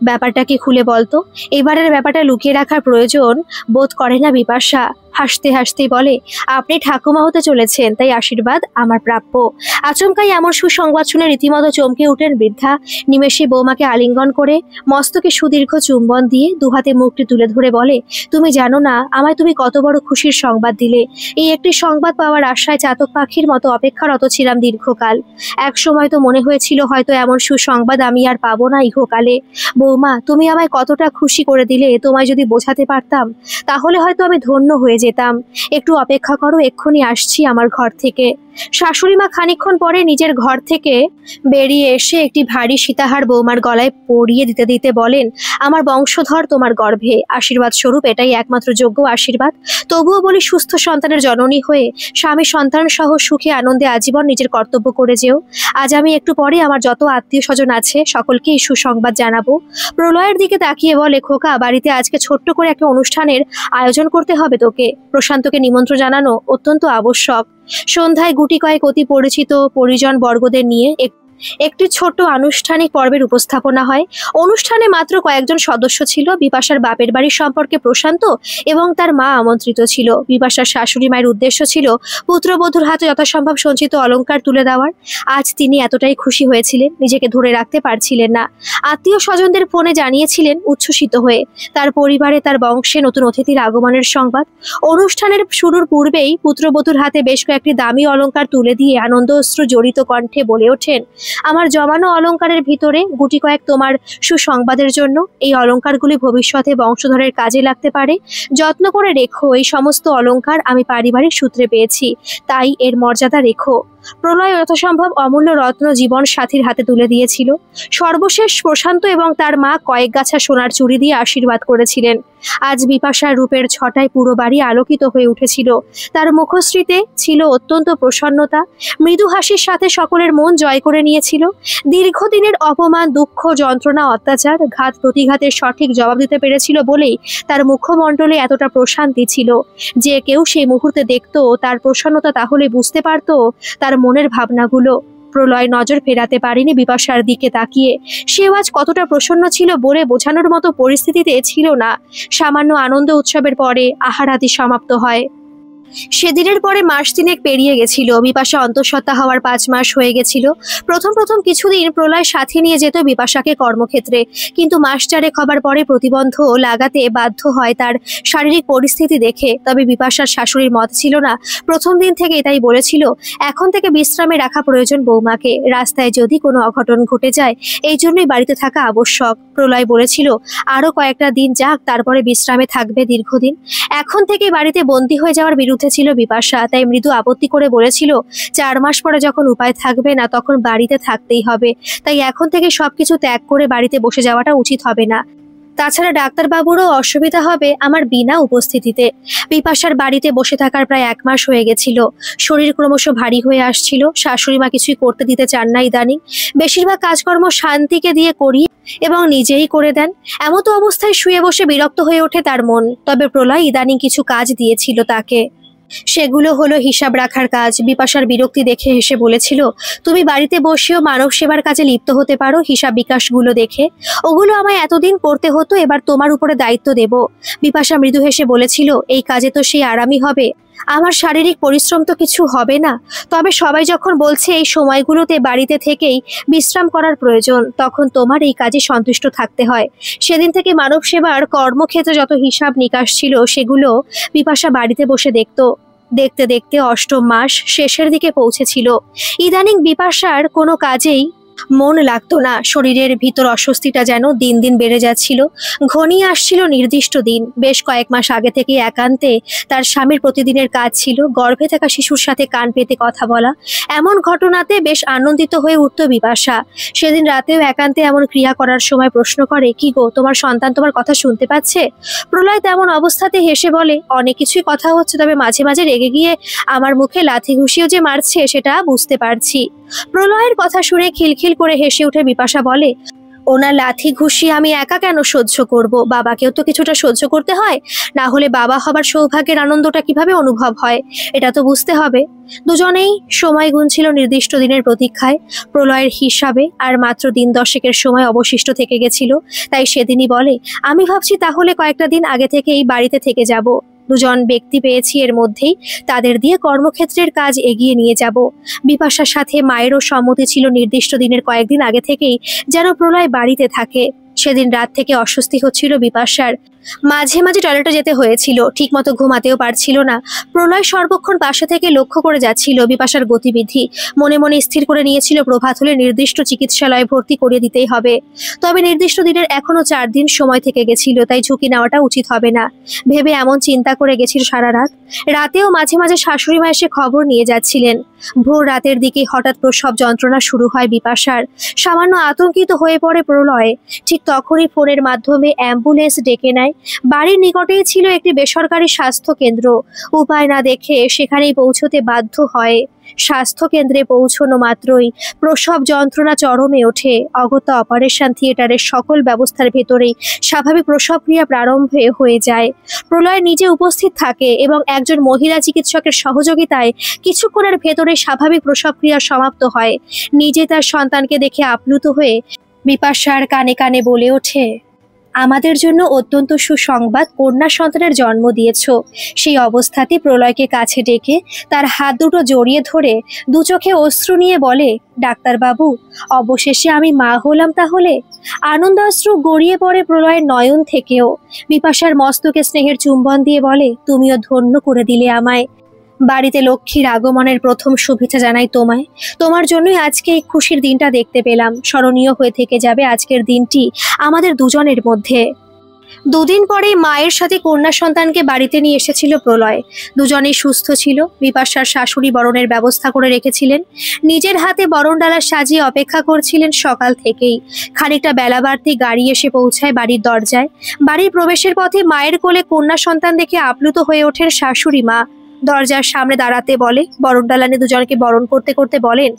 ব্যাপারটা কি খুলে বলতো? এবারের ব্যাপারটা লুকিয়ে রাখার প্রয়োজন বোধ করে না বিপাশা। হাসতে হাসতেই বলে, আপনি ঠাকুমা হতে চলেছেন, তাই আশীর্বাদ আমার প্রাপ্য। আচমকাই এমন সুসংবাদ শুনে রীতিমতো চমকে উঠলেন বৃদ্ধা। নিমেষে বৌমাকে আলিঙ্গন করে মস্তকে সুদীর্ঘ চুম্বন দিয়ে দুহাতে মুখটি তুলে ধরে বলে, তুমি জানো না আমায় তুমি কত বড় খুশির সংবাদ দিলে। এই একটি সংবাদ পাওয়ার আশায় চাতক পাখির মতো অপেক্ষারত ছিলাম দীর্ঘকাল। এক সময় তো মনে হয়েছিল হয়তো এমন সুসংবাদ আমি আর পাবো না ইহকালে। বৌমা, তুমি আমায় কতটা খুশি করে দিলে, তোমায় যদি বোঝাতে পারতাম তাহলে হয়তো আমি ধন্য হয়ে যেতাম। একটু অপেক্ষা করো, এক্ষুনি আসছি আমার ঘর থেকে। শাশুড়ি মা খানিকক্ষণ পরে নিজের ঘর থেকে বেরিয়ে এসে একটি ভারী সীতাহার বৌমার গলায় পরিয়ে দিতে দিতে বলেন, আমার বংশধর তোমার গর্ভে, আশীর্বাদ স্বরূপ এটাই একমাত্র যোগ্য আশীর্বাদ। তবুও বলি, সুস্থ সন্তানের জননী হয়ে স্বামী সন্তান সহ সুখে আনন্দে আজীবন নিজের কর্তব্য করে যেও। আজ আমি একটু পরে আমার যত আত্মীয় স্বজন আছে সকলকে এই সুসংবাদ জানাবো। প্রলয়ের দিকে তাকিয়ে বলে, খোকা, বাড়িতে আজকে ছোট্ট করে একটা অনুষ্ঠানের আয়োজন করতে হবে তোকে। প্রশান্তকে নিমন্ত্রণ জানানো অত্যন্ত আবশ্যক। সন্ধ্যায় গুটি কয়েক অতি পরিচিত পরিজন বর্গদের নিয়ে একটি ছোট্ট আনুষ্ঠানিক পর্বের উপস্থাপনা হয়। অনুষ্ঠানে মাত্র কয়েকজন সদস্য ছিল। বিপাশার বাপের বাড়ির সম্পর্কে প্রশান্ত এবং তার মা আমন্ত্রিত ছিল। বিপাশার শাশুড়ি মায়ের উদ্দেশ্য ছিল পুত্রবধূর হাতে যথাসম্ভব সঞ্চিত অলংকার তুলে দেওয়ার। আজ তিনি এতটাই খুশি হয়েছিলেন, নিজেকে ধরে রাখতে পারছিলেন না। আত্মীয় স্বজনদের ফোনে জানিয়েছিলেন উচ্ছ্বসিত হয়ে তার পরিবারে তার বংশে নতুন অতিথির আগমনের সংবাদ। অনুষ্ঠানের শুরুর পূর্বেই পুত্রবধূর হাতে বেশ কয়েকটি দামি অলংকার তুলে দিয়ে আনন্দ অশ্রু জড়িত কণ্ঠে বলে ওঠেন, আমার জমানো অলংকারের ভিতরে গুটি কয়েক তোমার সুসংবাদের জন্য। এই অলংকারগুলি ভবিষ্যতে বংশধরের কাজে লাগতে পারে। যত্ন করে রেখো। এই সমস্ত অলংকার আমি পারিবারিক সূত্রে পেয়েছি, তাই এর মর্যাদা রেখো। প্রলয় যথাসম্ভব অমূল্য রত্ন জীবন সাথীর হাতে তুলে দিয়েছিল। সর্বশেষ প্রশান্ত এবং তার মা কয়েক গাছা সোনার চুড়ি দিয়ে আশীর্বাদ করেছিলেন। আজ বিপাশার রূপের ছটায় পুরো বাড়ি আলোকিত হয়ে উঠেছিল। তার মুখশ্রীতে ছিল অত্যন্ত প্রসন্নতা। মৃদু হাসির সাথে সকলের মন জয় করে নিয়েছিল। দীর্ঘদিনের অপমান, দুঃখ, যন্ত্রণা, অত্যাচার, ঘাত প্রতিঘাতের সঠিক জবাব দিতে পেরেছিল বলেই তার মুখমণ্ডলে এতটা প্রশান্তি ছিল। যে কেউ সেই মুহূর্তে দেখত তার প্রসন্নতা, তাহলে বুঝতে পারত তার মনের ভাবনাগুলো। প্রলয় নজর ফেরাতে পারেনি বিপাশার দিকে তাকিয়ে। সেও আজ কতটা প্রসন্ন ছিল বলে বোঝানোর মতো পরিস্থিতিতে ছিল না। সামান্য আনন্দ উৎসবের পরে আহারাদি সমাপ্ত হয়। সেদিনের পরে মাস তিনেক পেরিয়ে গেছিল। বিপাশা অন্তঃসত্ত্বা হওয়ার 5 মাস হয়ে গেছিল। প্রথম কিছুদিন প্রলয় সাথে নিয়ে যেত বিপাশাকে কর্মক্ষেত্রে, কিন্তু মাস 4 হবার পরে প্রতিবন্ধ লাগাতে বাধ্য হয় তার শারীরিক পরিস্থিতি দেখে। তবে বিপাশার শাশুড়ির মত ছিল না প্রথম দিন থেকে, তাই বলেছিল এখন থেকে বিশ্রামে রাখা প্রয়োজন বৌমাকে, রাস্তায় যদি কোনো অঘটন ঘটে যায় এই জন্যই বাড়িতে থাকা আবশ্যক। প্রলয় বলেছিল আরো কয়েকটা দিন যাক, তারপরে বিশ্রামে থাকবে দীর্ঘদিন। এখন থেকে বাড়িতে বন্দী হয়ে যাওয়ার বিরুদ্ধে ছিল বিপাশা, তাই মৃদু আপত্তি করে বলেছিল 4 মাস পরে যখন উপায় থাকবে না তখন বাড়িতে থাকতেই হবে, তাই এখন থেকে সবকিছু ত্যাগ করে বাড়িতে বসে যাওয়াটা উচিত হবে না। তাছাড়া ডাক্তারবাবুরও অসুবিধা হবে আমার বিনা উপস্থিতিতে। বিপাশার বাড়িতে বসে থাকার প্রায় 1 মাস হয়ে গেছিল। শরীর ক্রমশ ভারী হয়ে আসছিল। শাশুড়ি মা কিছুই করতে দিতে চান না ইদানিং। বেশিরভাগ কাজকর্ম শান্তিকে দিয়ে করি এবং নিজেই করে দেন। এমতো অবস্থায় শুয়ে বসে বিরক্ত হয়ে ওঠে তার মন। তবে প্রলয় ইদানিং কিছু কাজ দিয়েছিল তাকে। সেগুলো হলো হিসাব রাখার কাজ। বিপাশার বিরক্তি দেখে হেসে বলেছিল তুমি বাড়িতে বসেও মানব সেবার কাজে লিপ্ত হতে পারো হিসাব বিকাশগুলো দেখে। ওগুলো আমায় এতদিন করতে হতো, এবার তোমার উপরে দায়িত্ব দেব। বিপাশা মৃদু হেসে বলেছিল এই কাজে তো সেই আরামই হবে, আমার শারীরিক পরিশ্রম তো কিছু হবে না। তবে সবাই যখন বলছে এই সময়গুলোতে বাড়িতে থেকেই বিশ্রাম করার প্রয়োজন, তখন তোমার এই কাজে সন্তুষ্ট থাকতে হয়। সেদিন থেকে মানব সেবার কর্মক্ষেত্রে যত হিসাব নিকাশ ছিল সেগুলো বিপাশা বাড়িতে বসে দেখত। দেখতে দেখতে 8ম মাস শেষের দিকে পৌঁছেছিল। ইদানিং বিপাশার কোনো কাজেই মন লাগতো না। শরীরের ভিতর অস্বস্তিটা যেন দিন দিন বেড়ে যাচ্ছিল। ঘনিয়ে আসছিল নির্দিষ্ট দিন। বেশ কয়েক মাস আগে থেকে একান্তে তার স্বামীর প্রতিদিনের কাজ ছিল গর্ভে থাকা শিশুর সাথে কান পেতে কথা বলা। এমন ঘটনাতে বেশ আনন্দিত হয়ে উঠত বিপাশা। সেদিন রাতেও একান্তে এমন ক্রিয়া করার সময় প্রশ্ন করে কি গো, তোমার সন্তান তোমার কথা শুনতে পাচ্ছে? প্রলয় তেমন অবস্থাতে হেসে বলে অনেক কিছুই কথা হচ্ছে, তবে মাঝে মাঝে রেগে গিয়ে আমার মুখে লাথি ঘুষিও যে মারছে সেটা বুঝতে পারছি। প্রলয়ের কথা শুনে খিলখিল করে হেসে উঠে বিপাশা বলে ওনার লাথি ঘুষি আমি একা কেন সহ্য করব? বাবাকেও তো কিছুটা সহ্য করতে হয়, না হলে বাবা হবার সৌভাগ্যের আনন্দটা কিভাবে অনুভব হয় এটা তো বুঝতে হবে। দুজনেই সময় গুনছিল নির্দিষ্ট দিনের প্রতীক্ষায়। প্রলয়ের হিসাবে আর মাত্র দিন 10 সময় অবশিষ্ট থেকে গেছিল, তাই সেদিনই বলে আমি ভাবছি তাহলে কয়েকটা দিন আগে থেকেই বাড়িতে থেকে যাব। দুজন ব্যক্তি পেয়েছি, এর মধ্যেই তাদের দিয়ে কর্মক্ষেত্রের কাজ এগিয়ে নিয়ে যাব। বিপাশার সাথে মায়েরও সম্মতি ছিল নির্দিষ্ট দিনের কয়েকদিন আগে থেকেই যেন প্রলয় বাড়িতে থাকে। সেদিন রাত থেকে অস্বস্তি হচ্ছিল বিপাশার। মাঝে মাঝে টয়লেটে যেতে হয়েছিল, ঠিকমতো ঘুমাতেও পারছিল না। প্রলয় সর্বক্ষণ পাশে থেকে লক্ষ্য করে যাচ্ছিল বিপাশার গতিবিধি। মনে মনে স্থির করে নিয়েছিল প্রভাত হলে নির্দিষ্ট চিকিৎসালয়ে ভর্তি করিয়ে দিতেই হবে। তবে নির্দিষ্ট দিনের এখনো 4 দিন সময় থেকে গেছিল, তাই ঝুঁকি নেওয়াটা উচিত হবে না ভেবে এমন চিন্তা করে গেছিল সারা রাত। রাতেও মাঝে মাঝে শাশুড়ি মা এসে খবর নিয়ে যাচ্ছিলেন। ভোর রাতের দিকে হঠাৎ প্রসব যন্ত্রণা শুরু হয় বিপাশার। সামান্য আতঙ্কিত হয়ে পড়ে প্রলয়। ঠিক তখনই ফোনের মাধ্যমে অ্যাম্বুলেন্স ডেকে নেয়। বাড়ির নিকটেই ছিল একটি বেসরকারি স্বাস্থ্য কেন্দ্র। উপায় না দেখে সেখানেই পৌঁছতে বাধ্য হয়। স্বাস্থ্য কেন্দ্রে পৌঁছানো মাত্রই প্রসব যন্ত্রণা চরমে ওঠে। অগত্যা অপারেশন থিয়েটারের সকল ব্যবস্থার ভেতরেই স্বাভাবিক প্রসব ক্রিয়া প্রারম্ভ হয়ে যায়। প্রলয় নিজে উপস্থিত থাকে এবং একজন মহিলা চিকিৎসকের সহযোগিতায় কিছুক্ষণের ভেতরে স্বাভাবিক প্রসব ক্রিয়া সমাপ্ত হয়। নিজে তার সন্তানকে দেখে আপ্লুত হয়ে বিপাশার কানে কানে বলে ওঠে আমাদের জন্য অত্যন্ত সুসংবাদ, কন্যা সন্তানের জন্ম দিয়েছ। সেই অবস্থাতে প্রলয়কে কাছে ডেকে তার হাত দুটো জড়িয়ে ধরে 2 চোখে অশ্রু নিয়ে বলে ডাক্তারবাবু, অবশেষে আমি মা হলাম তাহলে? আনন্দাশ্রু গড়িয়ে পড়ে প্রলয়ের নয়ন থেকেও। বিপাশার মস্তকে স্নেহের চুম্বন দিয়ে বলে তুমিও ধন্য করে দিলে আমায়। বাড়িতে লক্ষ্মীর আগমনের প্রথম শুভেচ্ছা জানাই তোমায়। তোমার জন্যই আজকে এই খুশির দিনটা দেখতে পেলাম। স্মরণীয় হয়ে থেকে যাবে আজকের দিনটি আমাদের দুজনের মধ্যে। 2 দিন পরেই মায়ের সাথে কন্যা সন্তানকে বাড়িতে নিয়ে এসেছিল প্রলয়। দুজনেই সুস্থ ছিল। বিপাশার শাশুড়ি বরণের ব্যবস্থা করে রেখেছিলেন। নিজের হাতে বরণডালা সাজিয়ে অপেক্ষা করছিলেন সকাল থেকেই। খানিকটা বেলা বাড়তি গাড়ি এসে পৌঁছায় বাড়ির দরজায়। বাড়ির প্রবেশের পথে মায়ের কোলে কন্যা সন্তান দেখে আপ্লুত হয়ে ওঠেন শাশুড়ি মা। দরজার সামনে দাঁড়াতে বলে, বরণডালা নিয়ে দুজনকে বরণ করতে করতে বলেন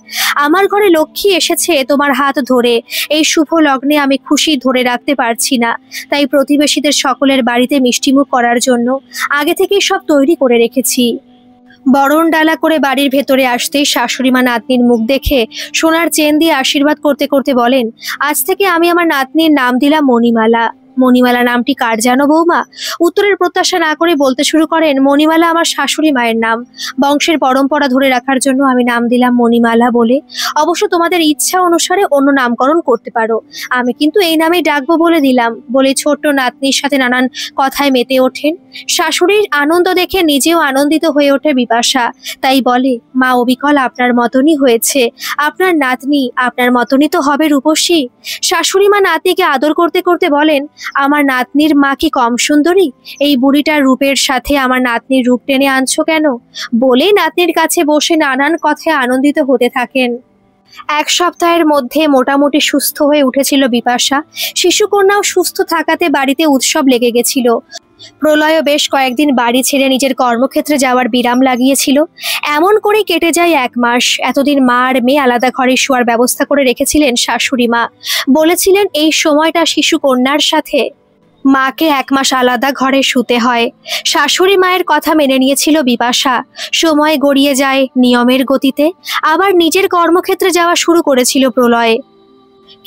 আমার ঘরে লক্ষ্মী এসেছে তোমার হাত ধরে। এই শুভ লগ্নে আমি খুশি ধরে রাখতে পারছি না, তাই প্রতিবেশীদের সকলের বাড়িতে মিষ্টিমুখ করার জন্য আগে থেকেই সব তৈরি করে রেখেছি। বরণ ডালা করে বাড়ির ভেতরে আসতেই শাশুড়ি মা নাতনির মুখ দেখে সোনার চেন দিয়ে আশীর্বাদ করতে করতে বলেন আজ থেকে আমি আমার নাতনির নাম দিলাম মণিমালা। মণিমালা নামটি কার জানো বৌমা? উত্তরের প্রত্যাশা না করে বলতে শুরু করেন, মণিমালা আমার শাশুড়ি মায়ের নাম। বংশের পরম্পরা ধরে রাখার জন্য আমি নাম দিলাম মণিমালা বলে। অবশ্য তোমাদের ইচ্ছা অনুসারে অন্য নামকরণ করতে পারো, আমি কিন্তু এই নামেই ডাকবো বলে দিলাম বলে ছোট্ট নাতনির সাথে নানান কথায় মেতে ওঠেন। শাশুড়ির আনন্দ দেখে নিজেও আনন্দিত হয়ে ওঠে বিপাশা। তাই বলে, মা অবিকল আপনার মতনই হয়েছে, আপনার নাতনি আপনার মতনই তো হবে রূপসী। শাশুড়ি মা নাতনিকে আদর করতে করতে বলেন, আমার নাতনির মা কি কম সুন্দরী? এই বুড়িটার রূপের সাথে আমার নাতনির রূপ টেনে আনছো কেন? বলে নাতনির কাছে বসে নানান কথায় আনন্দিত হতে থাকেন। এক সপ্তাহের মধ্যে মোটামুটি সুস্থ হয়ে উঠেছিল বিপাশা। শিশুকন্যাও সুস্থ থাকাতে বাড়িতে উৎসব লেগে গেছিল। প্রলয়ও বেশ কয়েকদিন বাড়ি ছেড়ে নিজের কর্মক্ষেত্রে যাওয়ার বিরাম লাগিয়েছিল। এমন করে কেটে যায় 1 মাস। এতদিন মা আর মেয়ে আলাদা ঘরে শোয়ার ব্যবস্থা করে রেখেছিলেন শাশুড়ি মা। বলেছিলেন এই সময়টা শিশুকন্যার সাথে মাকে 1 মাস আলাদা ঘরে শুতে হয়। শাশুড়ি মায়ের কথা মেনে নিয়েছিল বিপাশা। সময় গড়িয়ে যায় নিয়মের গতিতে। আবার নিজের কর্মক্ষেত্রে যাওয়া শুরু করেছিল প্রলয়।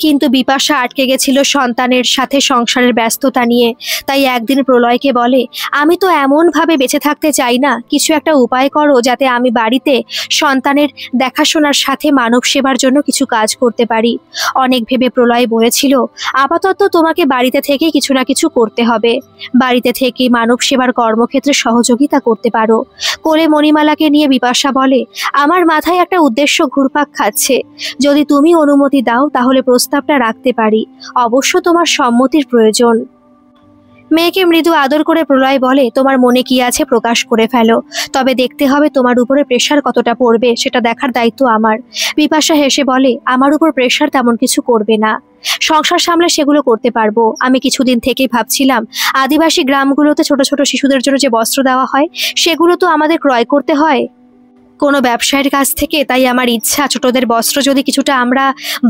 কিন্তু বিপাশা আটকে গেছিল সন্তানের সাথে সংসারের ব্যস্ততা নিয়ে। তাই একদিন প্রলয়কে বলে, আমি তো এমনভাবে বেঁচে থাকতে চাই না, কিছু একটা উপায় করো যাতে আমি বাড়িতে সন্তানের দেখাশোনার সাথে মানব সেবার জন্য কিছু কাজ করতে পারি। অনেক ভেবে প্রলয় বলেছিল, আপাতত তোমাকে বাড়িতে থেকে কিছু না কিছু করতে হবে। বাড়িতে থেকে মানব সেবার কর্মক্ষেত্রে সহযোগিতা করতে পারো। কোলে মণিমালাকে নিয়ে বিপাশা বলে, আমার মাথায় একটা উদ্দেশ্য ঘুরপাক খাচ্ছে, যদি তুমি অনুমতি দাও তাহলে প্রস্তাবটা রাখতে পারি। অবশ্য তোমার সম্মতির প্রয়োজন। মেয়েকে মৃদু আদর করে প্রলয় বলে, তোমার মনে কি আছে প্রকাশ করে ফেলো, তবে দেখতে হবে তোমার উপরে প্রেশার কতটা পড়বে, সেটা দেখার দায়িত্ব আমার। বিপাশা হেসে বলে, আমার উপর প্রেশার তেমন কিছু করবে না, সংসার সামলে সেগুলো করতে পারবো। আমি কিছুদিন থেকেই ভাবছিলাম, আদিবাসী গ্রামগুলোতে ছোট ছোট শিশুদের জন্য যে বস্ত্র দেওয়া হয় সেগুলো তো আমাদের ক্রয় করতে হয় কোনো ব্যবসায়ীর কাছ থেকে। তাই আমার ইচ্ছা, ছোটদের বস্ত্র যদি কিছুটা আমরা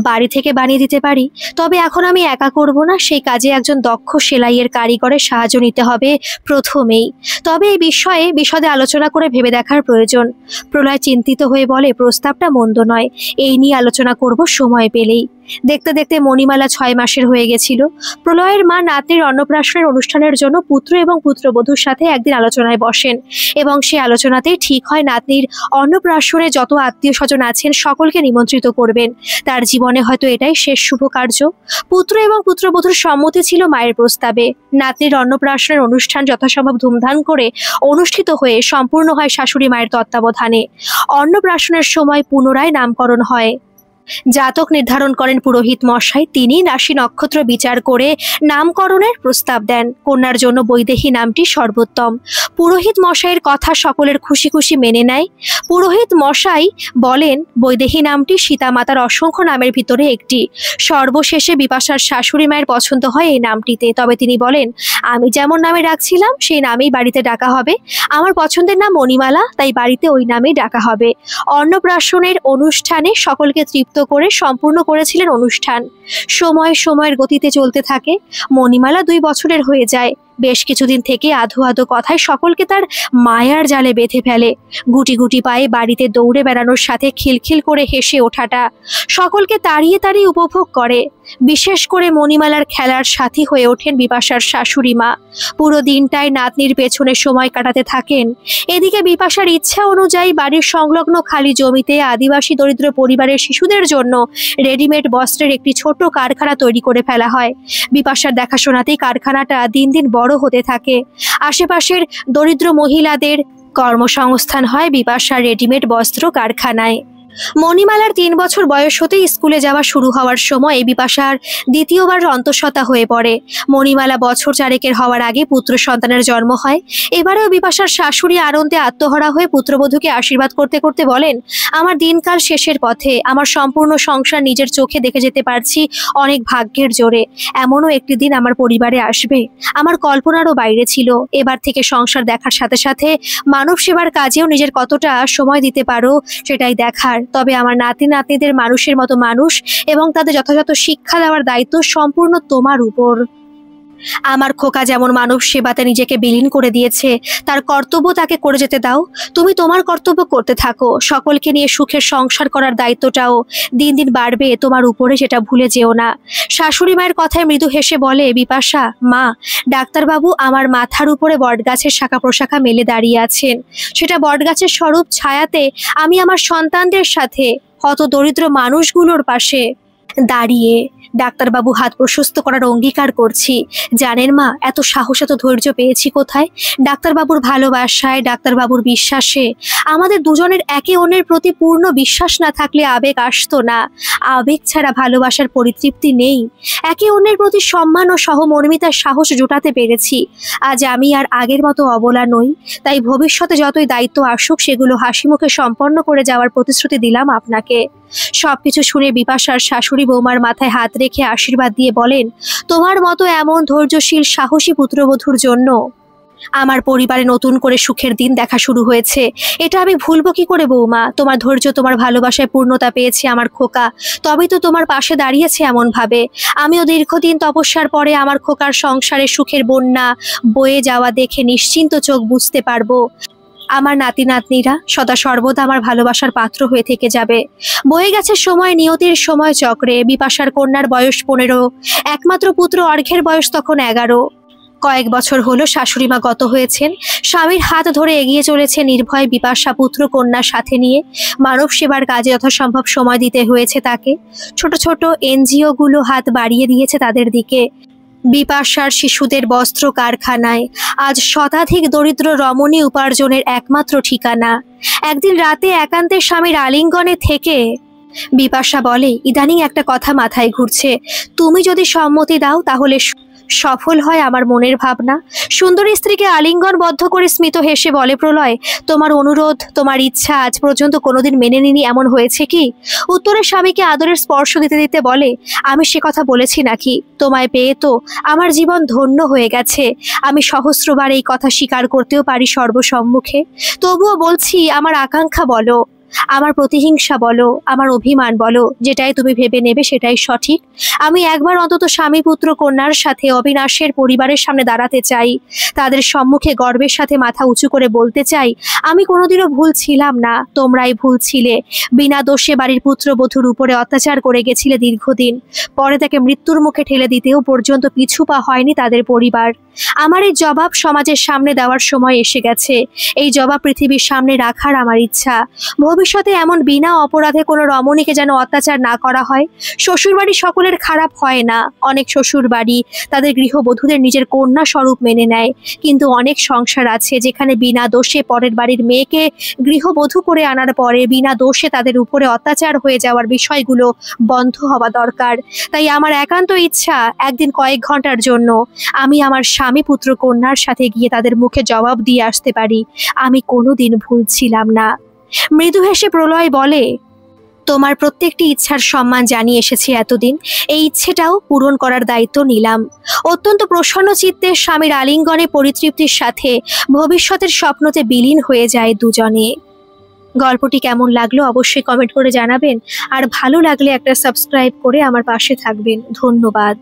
বাড়ি থেকে বানিয়ে দিতে পারি। তবে এখন আমি একা করব না, সেই কাজে একজন দক্ষ সেলাইয়ের কারিগরের সাহায্য নিতে হবে প্রথমেই। তবে এই বিষয়ে বিশদে আলোচনা করে ভেবে দেখার প্রয়োজন। প্রলয় চিন্তিত হয়ে বলে, প্রস্তাবটা মন্দ নয়, এই নিয়ে আলোচনা করব সময় পেলেই। দেখতে দেখতে মণিমালা 6 মাসের হয়ে গেছিল। প্রলয়ের মা নাতনির অন্নপ্রাশনের অনুষ্ঠানের জন্য পুত্র এবং পুত্রবধূর সাথে একদিন আলোচনায় বসেন এবং সে আলোচনাতেই ঠিক হয় নাতনির অন্নপ্রাশনে যত আত্মীয় স্বজন আছেন সকলকে নিমন্ত্রিত করবেন। তার জীবনে হয়তো এটাই শেষ শুভ কার্য। পুত্র এবং পুত্রবধূর সম্মতি ছিল মায়ের প্রস্তাবে। নাতনির অন্নপ্রাশনের অনুষ্ঠান যথাসম্ভব ধুমধাম করে অনুষ্ঠিত হয়ে সম্পূর্ণ হয় শাশুড়ি মায়ের তত্ত্বাবধানে। অন্নপ্রাশনের সময় পুনরায় নামকরণ হয়। জাতক নির্ধারণ করেন পুরোহিত মশাই। তিনি রাশি নক্ষত্র বিচার করে নামকরণের প্রস্তাব দেন। কন্যার জন্য বৈদেহী নামটি সর্বোত্তম। পুরোহিত মশাইয়ের কথা সকলের খুশি খুশি মেনে নেয়। পুরোহিত মশাই বলেন, বৈদেহী নামটি সীতা মাতার অসংখ্য নামের ভিতরে একটি। সর্বশেষে বিপাশার শাশুড়ি মায়ের পছন্দ হয় এই নামটিতে। তবে তিনি বলেন, আমি যেমন নামে ডাকছিলাম সেই নামেই বাড়িতে ডাকা হবে। আমার পছন্দের নাম মণিমালা, তাই বাড়িতে ওই নামেই ডাকা হবে। অন্নপ্রাশনের অনুষ্ঠানে সকলকে তৃপ্ত করে সম্পূর্ণ করেছিলেন অনুষ্ঠান। সময়ের গতিতে চলতে থাকে। মণিমালা 2 বছরের হয়ে যায়। বেশ কিছুদিন থেকে আধো আধো কথায় সকলকে তার মায়ার জালে বেঁধে ফেলে। গুটি গুটি পায়ে বাড়িতে দৌড়ে বেড়ানোর সাথে খিলখিল করে হেসে ওঠাটা সকলকে তাড়িয়ে তাড়িয়ে উপভোগ করে। বিশেষ করে মণিমালার খেলার সাথী হয়ে ওঠেন বিপাশার শাশুড়ি মা। পুরো দিনটাই নাতনির পেছনে সময় কাটাতে থাকেন। এদিকে বিপাশার ইচ্ছা অনুযায়ী বাড়ির সংলগ্ন খালি জমিতে আদিবাসী দরিদ্র পরিবারের শিশুদের জন্য রেডিমেড বস্ত্রের একটি ছোট কারখানা তৈরি করে ফেলা হয়। বিপাশার দেখাশোনাতেই কারখানাটা দিন দিন বড় হতে থাকে। আশেপাশের দরিদ্র মহিলাদের কর্মসংস্থান হয় বিপাশার রেডিমেড বস্ত্র কারখানায়। মণিমালার 3 বছর বয়স হতেই স্কুলে যাওয়া শুরু হওয়ার সময় বিপাশার দ্বিতীয়বার অন্তঃসত্ত্বা হয়ে পড়ে। মণিমালা বছর 4 হওয়ার আগে পুত্র সন্তানের জন্ম হয়। এবারেও বিপাশার শাশুড়ি আনন্দে আত্মহারা হয়ে পুত্রবধূকে আশীর্বাদ করতে করতে বলেন, আমার দিনকাল শেষের পথে। আমার সম্পূর্ণ সংসার নিজের চোখে দেখে যেতে পারছি অনেক ভাগ্যের জোরে। এমনও একটি দিন আমার পরিবারে আসবে, আমার কল্পনারও বাইরে ছিল। এবার থেকে সংসার দেখার সাথে সাথে মানব সেবার কাজেও নিজের কতটা সময় দিতে পারো সেটাই দেখার। তবে আমার নাতি নাতনিদের মানুষের মতো মানুষ এবং তাদের যথাযথ শিক্ষা দেওয়ার দায়িত্ব সম্পূর্ণ তোমার উপর। আমার খোকা যেমন মানব সেবাতে নিজেকে বিলীন করে দিয়েছে, তার কর্তব্য তাকে করে যেতে দাও। তুমি তোমার কর্তব্য করতে থাকো। সকলকে নিয়ে সুখের সংসার করার দায়িত্বটাও দিন দিন বাড়বে তোমার উপরে, সেটা ভুলে যেও না। শাশুড়ি মায়ের কথায় মৃদু হেসে বলে বিপাশা, মা, ডাক্তারবাবু আমার মাথার উপরে বটগাছের শাখা প্রশাখা মেলে দাঁড়িয়ে আছেন। সেটা বটগাছের স্বরূপ ছায়াতে আমি আমার সন্তানদের সাথে হত দরিদ্র মানুষগুলোর পাশে দাঁড়িয়ে ডাক্তারবাবু হাত প্রশস্ত করার অঙ্গীকার করছি। জানেন মা, এত সাহস এত ধৈর্য পেয়েছি কোথায়? ডাক্তারবাবুর ভালোবাসায়, ডাক্তারবাবুর বিশ্বাসে। আমাদের দুজনের একে অন্যের প্রতি পূর্ণ বিশ্বাস না থাকলে আবেগ আসতো না। আবেগ ছাড়া ভালোবাসার পরিতৃপ্তি নেই। একে অন্যের প্রতি সম্মান ও সহমর্মিতার সাহস জোটাতে পেরেছি। আজ আমি আর আগের মতো অবলা নই। তাই ভবিষ্যতে যতই দায়িত্ব আসুক সেগুলো হাসি মুখে সম্পন্ন করে যাওয়ার প্রতিশ্রুতি দিলাম আপনাকে। সবকিছু শুনে বিপাশার শাশুড়ি বৌমার মাথায় হাত রেখে আশীর্বাদ দিয়ে বলেন, তোমার মতো এমন ধৈর্যশীল সাহসী পুত্রবধূর জন্য আমার পরিবারে নতুন করে সুখের দিন দেখা শুরু হয়েছে। এটা আমি ভুলবো কি করে বৌমা? তোমার ধৈর্য, তোমার ভালোবাসায় পূর্ণতা পেয়েছে আমার খোকা, তবেই তো তোমার পাশে দাঁড়িয়েছে এমন ভাবে। আমিও দীর্ঘদিন তপস্যার পরে আমার খোকার সংসারে সুখের বন্যা বয়ে যাওয়া দেখে নিশ্চিন্ত চোখ বুঝতে পারবো আমার নাতি নাতনিরা সদা সর্বদা আমার ভালোবাসার পাত্র হয়ে থেকে যাবে। বয়ে গেছে সময় নিয়তির সময় চক্রে। বিপাশার কন্যার বয়স 15, একমাত্র পুত্র অর্ঘ্যের বয়স তখন 11। কয়েক বছর হলো শাশুড়িমা গত হয়েছেন। স্বামীর হাত ধরে এগিয়ে চলেছে নির্ভয় বিপাশা পুত্র কন্যার সাথে নিয়ে। মানব সেবার কাজে যথাসম্ভব সময় দিতে হয়েছে তাকে। ছোট ছোট এনজিও গুলো হাত বাড়িয়ে দিয়েছে তাদের দিকে। বিপাশার শিশুদের বস্ত্র কারখানায় আজ শতাধিক দরিদ্র রমণী উপার্জনের একমাত্র ঠিকানা। একদিন রাতে একান্তে স্বামীর আলিঙ্গনে থেকে বিপাশা বলে, ইদানিং একটা কথা মাথায় ঘুরছে। তুমি যদি সম্মতি দাও তাহলে সফল হয় আমার মনের ভাবনা। সুন্দরী স্ত্রীকে আলিঙ্গনবদ্ধ করে স্মিত হেসে বলে প্রলয়, তোমার অনুরোধ, তোমার ইচ্ছা আজ পর্যন্ত কোনোদিন মেনে নিনি এমন হয়েছে কি? উত্তরে স্বামীকে আদরের স্পর্শ দিতে দিতে বলে, আমি সে কথা বলেছি নাকি? তোমায় পেয়ে তো আমার জীবন ধন্য হয়ে গেছে। আমি সহস্রবার এই কথা স্বীকার করতেও পারি সর্বসম্মুখে। তবুও বলছি, আমার আকাঙ্ক্ষা বলো, আমার প্রতিহিংসা বলো, আমার অভিমান বলো, যেটাই তুমি ভেবে নেবে সেটাই সঠিক। আমি একবার অন্তত স্বামী পুত্র কন্যার সাথে অবিনাশের পরিবারের সামনে দাঁড়াতে চাই। তাদের সম্মুখে গর্বের সাথে মাথা উঁচু করে বলতে চাই, আমি কোনোদিনও ভুল ছিলাম না, তোমরাই ভুল ছিলে। বিনা দোষে বাড়ির পুত্রবধূর উপরে অত্যাচার করে গেছিলে দীর্ঘদিন। পরে তাকে মৃত্যুর মুখে ঠেলে দিতেও পর্যন্ত পিছু পা হয়নি তাদের পরিবার। আমার এই জবাব সমাজের সামনে দেওয়ার সময় এসে গেছে। এই জবাব পৃথিবীর সামনে রাখার আমার ইচ্ছা। ভবিষ্যতে এমন বিনা অপরাধে কোনো রমণীকে যেন অত্যাচার না করা হয়। শ্বশুরবাড়ি সকলের খারাপ হয় না। অনেক শ্বশুরবাড়ি তাদের গৃহবধূদের নিজের কন্যা স্বরূপ মেনে নেয়, কিন্তু অনেক সংসার আছে যেখানে বিনা দোষে পরের বাড়ির মেয়েকে গৃহবধূ করে আনার পরে বিনা দোষে তাদের উপরে অত্যাচার হয়ে যাওয়ার বিষয়গুলো বন্ধ হওয়া দরকার। তাই আমার একান্ত ইচ্ছা, একদিন কয়েক ঘন্টার জন্য আমি আমার স্বামী পুত্র কন্যার সাথে গিয়ে তাদের মুখে জবাব দিয়ে আসতে পারি, আমি কোনোদিন ভুল ছিলাম না। মৃদু হেসে প্রলয় বলে, তোমার প্রত্যেকটি ইচ্ছার সম্মান জানিয়ে এসেছি এতদিন। এই ইচ্ছেটাও পূরণ করার দায়িত্ব নিলাম। অত্যন্ত প্রসন্ন চিত্তে স্বামীর আলিঙ্গনে পরিতৃপ্তির সাথে ভবিষ্যতের স্বপ্নতে বিলীন হয়ে যায় দুজনে। গল্পটি কেমন লাগলো অবশ্যই কমেন্ট করে জানাবেন, আর ভালো লাগলে একটা সাবস্ক্রাইব করে আমার পাশে থাকবেন। ধন্যবাদ।